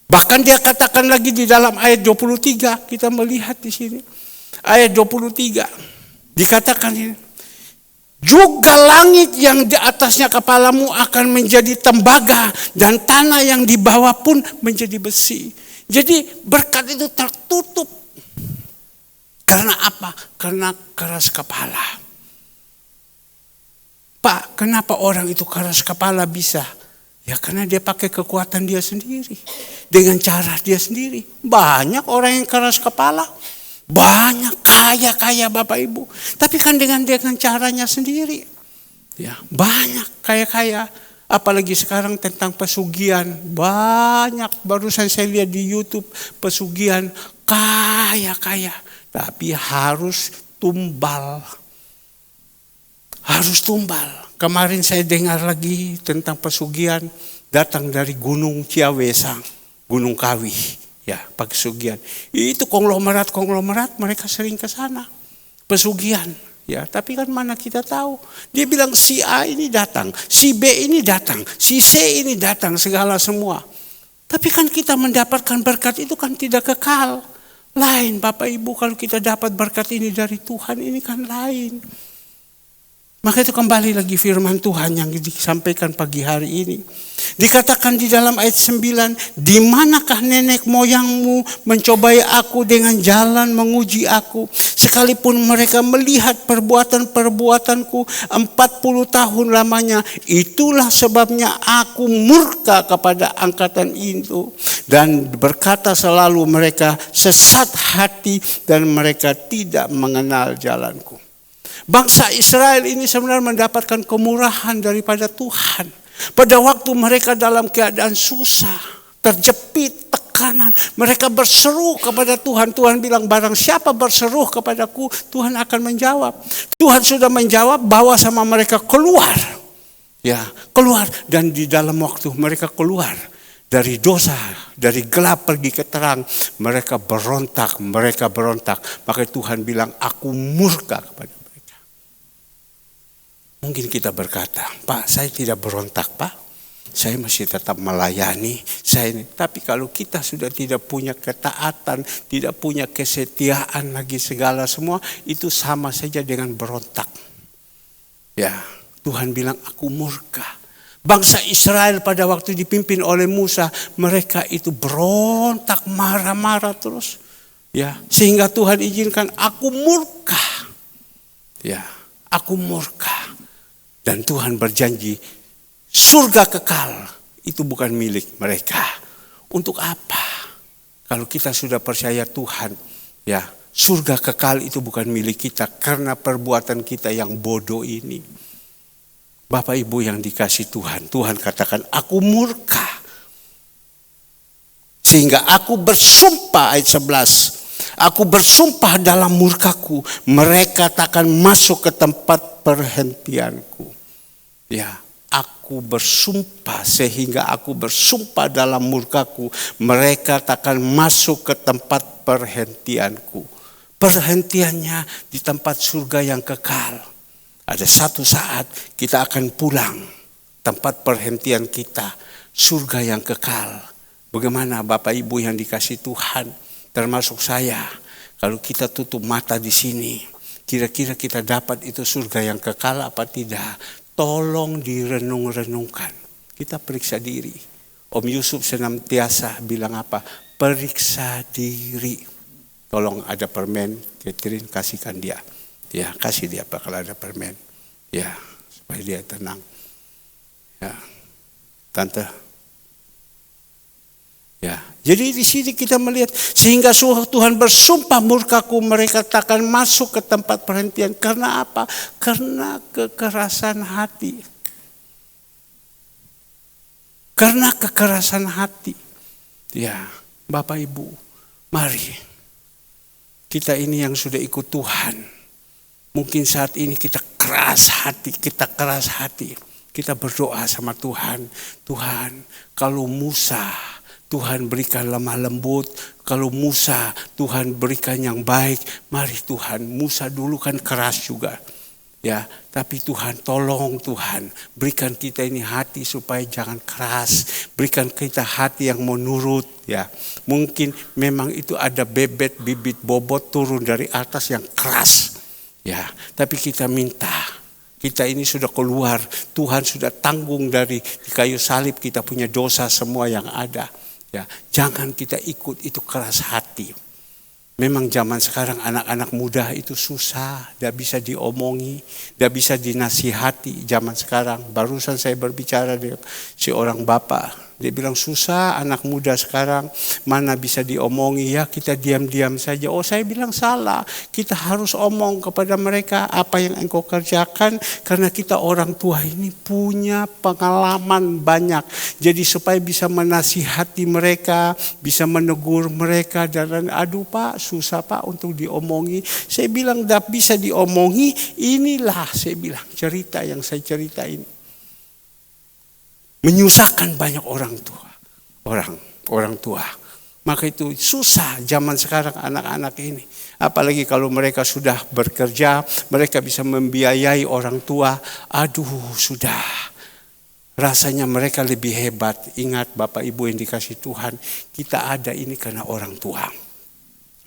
Speaker 1: Bahkan dia katakan lagi di dalam ayat 23, kita melihat di sini. Ayat 23 dikatakan ini, juga langit yang di atasnya kepalamu akan menjadi tembaga, dan tanah yang di bawah pun menjadi besi. Jadi berkat itu tertutup. Karena apa? Karena keras kepala. Pak, kenapa orang itu keras kepala bisa? Ya karena dia pakai kekuatan dia sendiri. Dengan cara dia sendiri. Banyak orang yang keras kepala. Banyak kaya-kaya Bapak Ibu. Tapi kan dengan caranya sendiri. Ya, banyak kaya-kaya. Apalagi sekarang tentang pesugihan. Banyak, barusan saya lihat di YouTube pesugihan kaya-kaya. Tapi harus tumbal. Harus tumbal. Kemarin saya dengar lagi tentang pesugihan datang dari Gunung Ciawesang, Gunung Kawi, ya pesugihan. Itu konglomerat mereka sering ke sana. Pesugihan, ya. Tapi kan mana kita tahu? Dia bilang si A ini datang, si B ini datang, si C ini datang, segala semua. Tapi kan kita mendapatkan berkat itu kan tidak kekal. Lain Bapak Ibu, kalau kita dapat berkat ini dari Tuhan, ini kan lain. Maka itu kembali lagi firman Tuhan yang disampaikan pagi hari ini. Dikatakan di dalam ayat 9, di manakah nenek moyangmu mencobai aku dengan jalan menguji aku. Sekalipun mereka melihat perbuatan-perbuatanku 40 tahun lamanya. Itulah sebabnya aku murka kepada angkatan itu. Dan berkata selalu mereka sesat hati dan mereka tidak mengenal jalanku. Bangsa Israel ini sebenarnya mendapatkan kemurahan daripada Tuhan. Pada waktu mereka dalam keadaan susah, terjepit, tekanan, mereka berseru kepada Tuhan. Tuhan bilang barang siapa berseru kepadaku, Tuhan akan menjawab. Tuhan sudah menjawab, bawa sama mereka keluar. Ya, keluar. Dan di dalam waktu mereka keluar dari dosa, dari gelap pergi ke terang, mereka berontak. Maka Tuhan bilang, aku murka kepada. Mungkin kita berkata, Pak, saya tidak berontak, Pak. Saya masih tetap melayani. Tapi kalau kita sudah tidak punya ketaatan, tidak punya kesetiaan lagi segala semua, itu sama saja dengan berontak. Ya, Tuhan bilang, aku murka. Bangsa Israel pada waktu dipimpin oleh Musa, mereka itu berontak, marah-marah terus. Ya, sehingga Tuhan izinkan, aku murka. Ya, aku murka. Dan Tuhan berjanji surga kekal itu bukan milik mereka. Untuk apa? Kalau kita sudah percaya Tuhan, ya surga kekal itu bukan milik kita karena perbuatan kita yang bodoh ini. Bapak Ibu yang dikasih Tuhan, Tuhan katakan aku murka. Sehingga aku bersumpah, ayat 11. Aku bersumpah dalam murkaku, mereka takkan masuk ke tempat perhentianku. Ya, aku bersumpah, sehingga aku bersumpah dalam murkaku, mereka takkan masuk ke tempat perhentianku. Perhentiannya di tempat surga yang kekal. Ada satu saat kita akan pulang, tempat perhentian kita, surga yang kekal. Bagaimana Bapak Ibu yang dikasih Tuhan, termasuk saya, kalau kita tutup mata di sini, kira-kira kita dapat itu surga yang kekal apa tidak? Tolong direnung-renungkan. Kita periksa diri. Om Yusuf senantiasa bilang apa? Periksa diri. Tolong ada permen, Catherine kasihkan dia. Ya, kasih dia kalau ada permen. Ya, supaya dia tenang. Ya, Tante. Ya, jadi di sini kita melihat sehingga Tuhan bersumpah murkaku, mereka takkan masuk ke tempat perhentian. Karena apa? Karena kekerasan hati. Karena kekerasan hati. Ya, Bapak Ibu, mari kita ini yang sudah ikut Tuhan. Mungkin saat ini kita keras hati. Kita berdoa sama Tuhan. Tuhan, kalau Musa Tuhan berikan lemah lembut, kalau Musa Tuhan berikan yang baik, mari Tuhan. Musa dulu kan keras juga, ya. Tapi Tuhan, tolong Tuhan, berikan kita ini hati supaya jangan keras. Berikan kita hati yang menurut, ya. Mungkin memang itu ada bibit bobot turun dari atas yang keras, ya. Tapi kita minta. Kita ini sudah keluar, Tuhan sudah tanggung dari kayu salib kita punya dosa semua yang ada. Ya, jangan kita ikut itu keras hati. Memang zaman sekarang anak-anak muda itu susah, tidak bisa diomongi, tidak bisa dinasihati zaman sekarang. Barusan saya berbicara dengan si orang bapak, dia bilang susah anak muda sekarang, mana bisa diomongi, ya kita diam-diam saja. Oh, saya bilang salah, kita harus omong kepada mereka apa yang engkau kerjakan, karena kita orang tua ini punya pengalaman banyak. Jadi supaya bisa menasihati mereka, bisa menegur mereka, dan aduh Pak, susah Pak untuk diomongi. Saya bilang tidak bisa diomongi, inilah saya bilang cerita yang saya ceritain. Menyusahkan banyak orang tua. Maka itu susah zaman sekarang anak-anak ini. Apalagi kalau mereka sudah bekerja, mereka bisa membiayai orang tua. Aduh, sudah. Rasanya mereka lebih hebat. Ingat Bapak Ibu yang dikasih Tuhan, kita ada ini karena orang tua.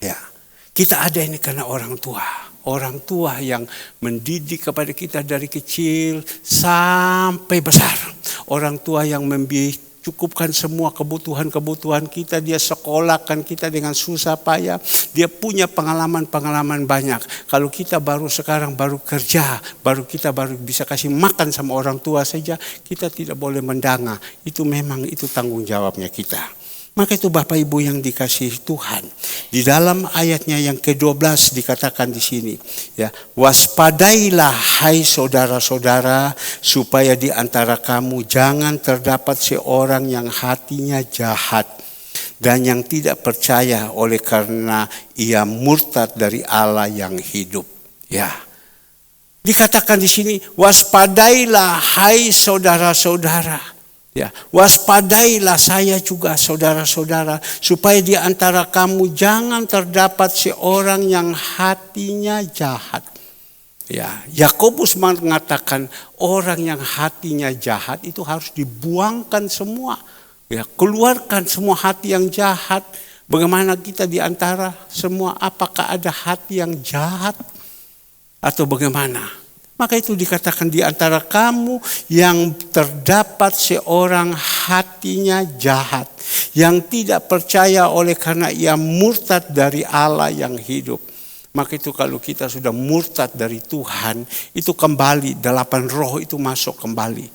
Speaker 1: Ya, kita ada ini karena orang tua. Orang tua yang mendidik kepada kita dari kecil sampai besar. Orang tua yang cukupkan semua kebutuhan-kebutuhan kita. Dia sekolahkan kita dengan susah payah. Dia punya pengalaman-pengalaman banyak. Kalau kita baru sekarang baru kerja, kita baru bisa kasih makan sama orang tua saja, kita tidak boleh mendanga. Itu memang itu tanggung jawabnya kita. Maka itu Bapak Ibu yang dikasihi Tuhan. Di dalam ayatnya yang ke-12 dikatakan di sini, ya, waspadailah hai saudara-saudara, supaya di antara kamu jangan terdapat seorang yang hatinya jahat dan yang tidak percaya oleh karena ia murtad dari Allah yang hidup. Ya. Dikatakan di sini, waspadailah hai saudara-saudara. Ya, waspadailah saya juga saudara-saudara, supaya di antara kamu jangan terdapat seorang yang hatinya jahat. Ya, Yakobus mengatakan orang yang hatinya jahat itu harus dibuangkan semua. Ya, keluarkan semua hati yang jahat. Bagaimana kita di antara semua, apakah ada hati yang jahat atau bagaimana? Maka itu dikatakan di antara kamu yang terdapat seorang hatinya jahat, yang tidak percaya oleh karena ia murtad dari Allah yang hidup. Maka itu kalau kita sudah murtad dari Tuhan, itu kembali 8 roh itu masuk kembali.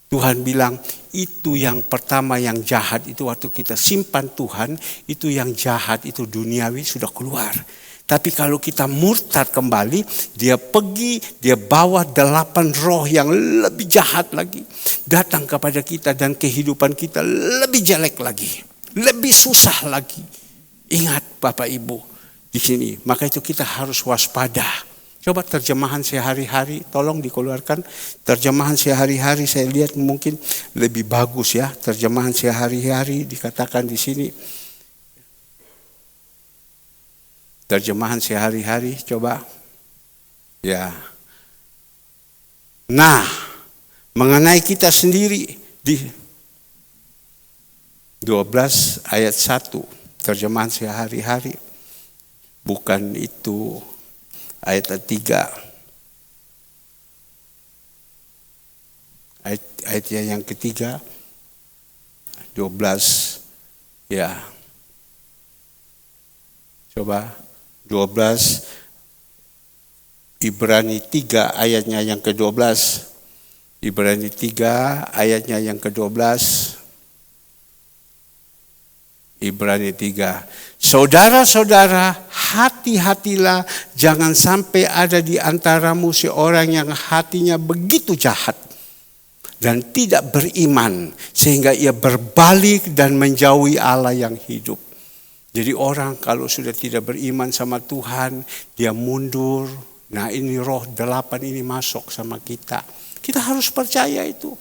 Speaker 1: Tuhan bilang itu yang pertama yang jahat itu waktu kita simpan Tuhan, itu yang jahat itu duniawi sudah keluar. Tapi kalau kita murtad kembali, dia pergi, dia bawa 8 roh yang lebih jahat lagi. Datang kepada kita dan kehidupan kita lebih jelek lagi. lebih susah lagi. Ingat Bapak Ibu di sini, maka itu kita harus waspada. Coba terjemahan sehari-hari, tolong dikeluarkan. Terjemahan sehari-hari saya lihat mungkin lebih bagus ya. Terjemahan sehari-hari dikatakan di sini. Terjemahan sehari-hari, coba. Ya. Nah, mengenai kita sendiri di 12 ayat 1. Terjemahan sehari-hari. Bukan itu. Ayat 3. Ayatnya yang ketiga. 12. Ya. Coba. 12. Ibrani 3 ayatnya yang ke-12. Ibrani 3 ayatnya yang ke-12. Ibrani 3. Saudara-saudara, hati-hatilah, jangan sampai ada di antaramu seorang yang hatinya begitu jahat dan tidak beriman, sehingga ia berbalik dan menjauhi Allah yang hidup. Jadi orang kalau sudah tidak beriman sama Tuhan, dia mundur. Nah ini roh 8 ini masuk sama kita. Kita harus percaya itu.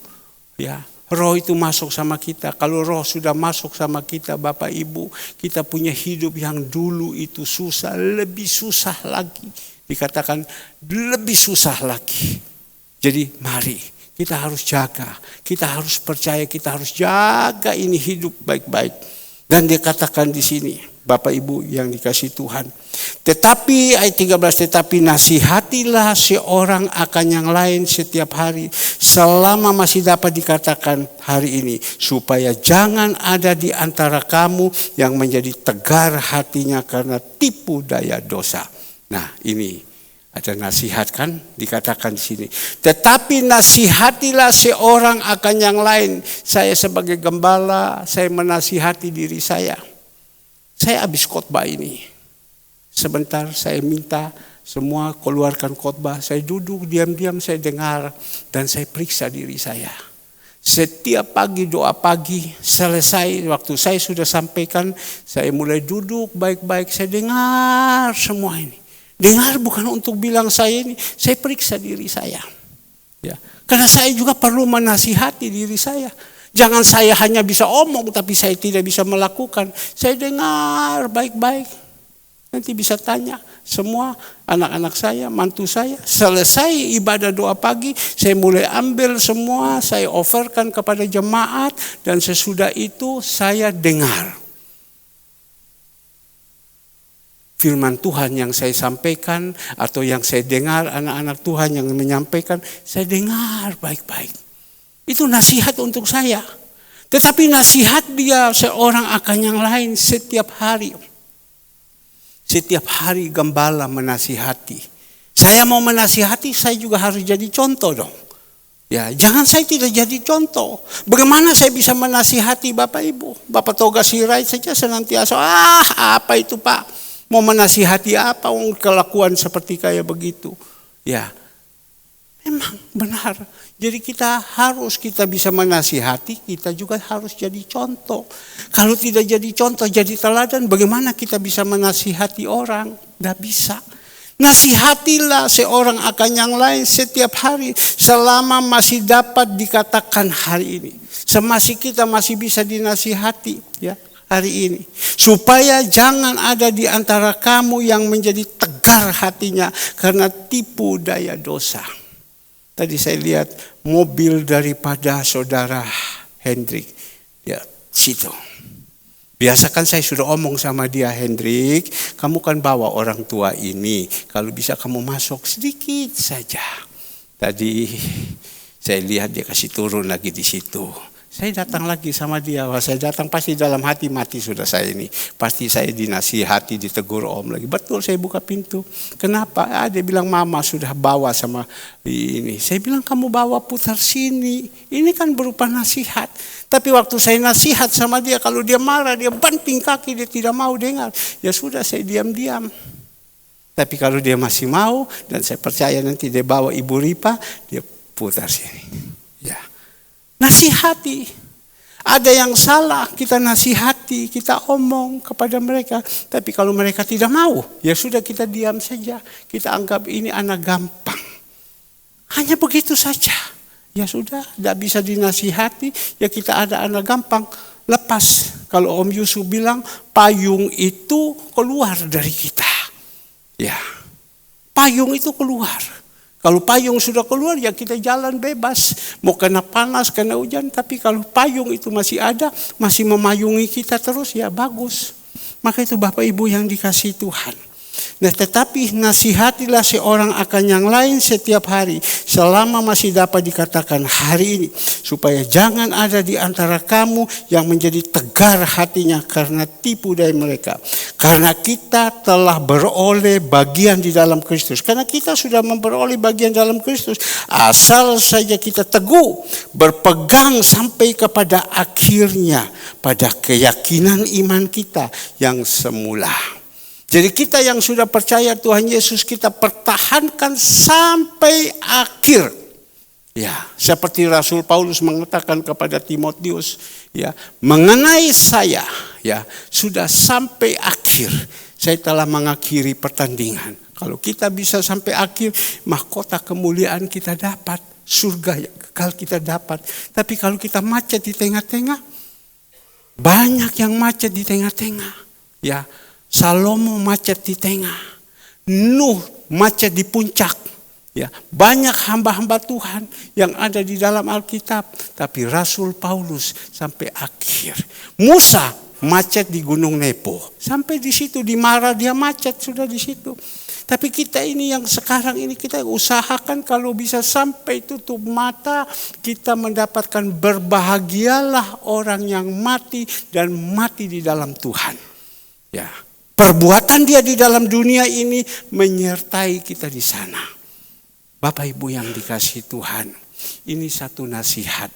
Speaker 1: Ya. Roh itu masuk sama kita. Kalau roh sudah masuk sama kita, Bapak Ibu, kita punya hidup yang dulu itu susah, lebih susah lagi. Dikatakan lebih susah lagi. Jadi mari kita harus jaga, kita harus percaya, kita harus jaga ini hidup baik-baik. Dan dikatakan di sini, Bapak Ibu yang dikasih Tuhan. Tetapi ayat 13, tetapi nasihatilah seorang akan yang lain setiap hari selama masih dapat dikatakan hari ini, supaya jangan ada di antara kamu yang menjadi tegar hatinya karena tipu daya dosa. Nah, ini ada nasihat kan dikatakan di sini. Tetapi nasihatilah seorang akan yang lain. Saya sebagai gembala, saya menasihati diri saya. Saya habis khotbah ini. Sebentar saya minta semua keluarkan khotbah. Saya duduk diam-diam, saya dengar dan saya periksa diri saya. Setiap pagi doa pagi selesai, waktu saya sudah sampaikan, saya mulai duduk baik-baik, saya dengar semua ini. Dengar bukan untuk bilang saya ini, saya periksa diri saya. Ya. Karena saya juga perlu menasihati diri saya. Jangan saya hanya bisa omong tapi saya tidak bisa melakukan. Saya dengar baik-baik. Nanti bisa tanya semua anak-anak saya, mantu saya. Selesai ibadah doa pagi, saya mulai ambil semua, saya offerkan kepada jemaat. Dan sesudah itu saya dengar firman Tuhan yang saya sampaikan atau yang saya dengar anak-anak Tuhan yang menyampaikan, saya dengar baik-baik. Itu nasihat untuk saya. Tetapi nasihat dia seorang akan yang lain setiap hari. Setiap hari gembala menasihati. Saya mau menasihati, saya juga harus jadi contoh dong. Ya, jangan saya tidak jadi contoh. Bagaimana saya bisa menasihati Bapak Ibu? Bapak Toga Sirait saja senantiasa, apa itu Pak? Mau menasihati apa? Kelakuan seperti kayak begitu. Ya, memang benar. Jadi kita bisa menasihati, kita juga harus jadi contoh. Kalau tidak jadi contoh, jadi teladan, bagaimana kita bisa menasihati orang? Tidak bisa. Nasihatilah seorang akan yang lain setiap hari selama masih dapat dikatakan hari ini. Semasa kita masih bisa dinasihati ya hari ini. Supaya jangan ada di antara kamu yang menjadi tegar hatinya karena tipu daya dosa. Tadi saya lihat mobil daripada saudara Hendrik. Ya, situ. Biasa kan saya sudah omong sama dia, Hendrik, kamu kan bawa orang tua ini. Kalau bisa kamu masuk sedikit saja. Tadi saya lihat dia kasih turun lagi di situ. Saya datang lagi sama dia. Wah, saya datang pasti dalam hati mati sudah saya ini. Pasti saya dinasihati, ditegur om lagi. Betul, saya buka pintu. Kenapa? Dia bilang mama sudah bawa sama ini. Saya bilang kamu bawa putar sini. Ini kan berupa nasihat. Tapi waktu saya nasihat sama dia, kalau dia marah, dia banting kaki, dia tidak mau dengar. Ya sudah, saya diam-diam. Tapi kalau dia masih mau, dan saya percaya nanti dia bawa Ibu Ripa, dia putar sini. Ya. Nasihati. Ada yang salah, kita nasihati. nasihati, kita omong kepada mereka. Tapi kalau mereka tidak mau, ya sudah kita diam saja. Kita anggap ini anak gampang. Hanya begitu saja. Ya sudah, tidak bisa dinasihati, ya kita ada anak gampang. Lepas, kalau Om Yusuf bilang, payung itu keluar dari kita. Ya, payung itu keluar. Kalau payung sudah keluar, ya kita jalan bebas. Mau kena panas, kena hujan. Tapi kalau payung itu masih ada, masih memayungi kita terus, ya bagus. Maka itu Bapak Ibu yang dikasihi Tuhan. Nah, tetapi nasihatilah seorang akan yang lain setiap hari, selama masih dapat dikatakan hari ini, supaya jangan ada di antara kamu yang menjadi tegar hatinya karena tipu daya mereka. Karena kita telah beroleh bagian di dalam Kristus. Karena kita sudah memperoleh bagian dalam Kristus, asal saja kita teguh berpegang sampai kepada akhirnya, pada keyakinan iman kita yang semula. Jadi kita yang sudah percaya Tuhan Yesus, kita pertahankan sampai akhir. Ya, seperti Rasul Paulus mengatakan kepada Timotius, ya, mengenai saya, ya, sudah sampai akhir. Saya telah mengakhiri pertandingan. Kalau kita bisa sampai akhir, mahkota kemuliaan kita dapat, surga yang kekal kita dapat. Tapi kalau kita macet di tengah-tengah, banyak yang macet di tengah-tengah, ya. Salomo macet di tengah, Nuh macet di puncak. Ya, banyak hamba-hamba Tuhan yang ada di dalam Alkitab, tapi Rasul Paulus sampai akhir. Musa macet di Gunung Nebo, sampai di situ di Mara dia macet sudah di situ. Tapi kita ini yang sekarang ini kita usahakan kalau bisa sampai tutup mata, kita mendapatkan berbahagialah orang yang mati dan mati di dalam Tuhan. Ya. Perbuatan dia di dalam dunia ini menyertai kita di sana. Bapak Ibu yang dikasihi Tuhan, ini satu nasihat.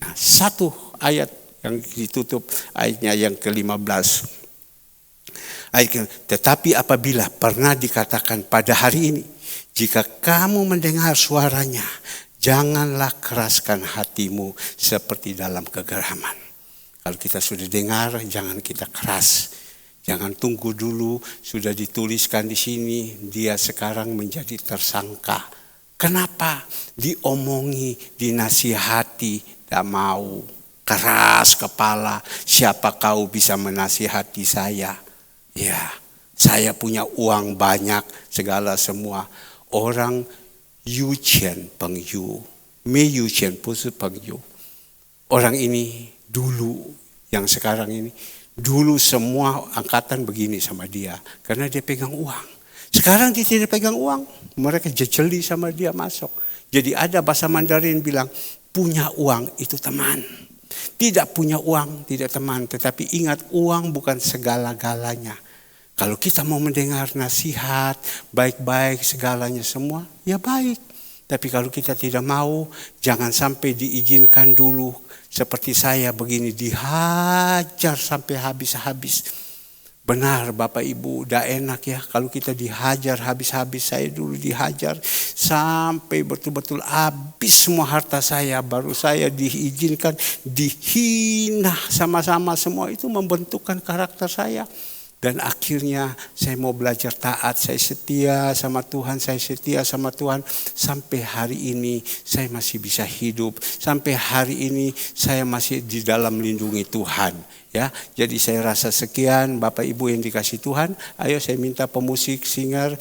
Speaker 1: Nah, satu ayat yang ditutup, ayatnya yang ke-15. Tetapi apabila pernah dikatakan pada hari ini, jika kamu mendengar suaranya, janganlah keraskan hatimu seperti dalam kegeraman. Kalau kita sudah dengar, jangan kita keras. Jangan tunggu dulu, sudah dituliskan di sini, dia sekarang menjadi tersangka. Kenapa? Diomongi, dinasihati, tidak mau. Keras kepala, siapa kau bisa menasihati saya? Ya, saya punya uang banyak, segala semua. Orang yu qian peng yu, me yu qian bu shi peng yu. Orang ini dulu, yang sekarang ini, dulu semua angkatan begini sama dia, karena dia pegang uang. Sekarang dia tidak pegang uang, mereka jejeli sama dia masuk. Jadi ada bahasa Mandarin bilang, punya uang itu teman. Tidak punya uang tidak teman, tetapi ingat uang bukan segala-galanya. Kalau kita mau mendengar nasihat, baik-baik segalanya semua, ya baik. Tapi kalau kita tidak mau, jangan sampai diizinkan dulu. Seperti saya begini, dihajar sampai habis-habis. Benar Bapak Ibu, udah enak ya kalau kita dihajar habis-habis. Saya dulu dihajar sampai betul-betul habis semua harta saya. Baru saya diizinkan, dihina sama-sama, semua itu membentukkan karakter saya. Dan akhirnya saya mau belajar taat, saya setia sama Tuhan, saya setia sama Tuhan. Sampai hari ini saya masih bisa hidup. Sampai hari ini saya masih di dalam lindungi Tuhan. Ya, jadi saya rasa sekian Bapak Ibu yang dikasih Tuhan. Ayo saya minta pemusik, singer.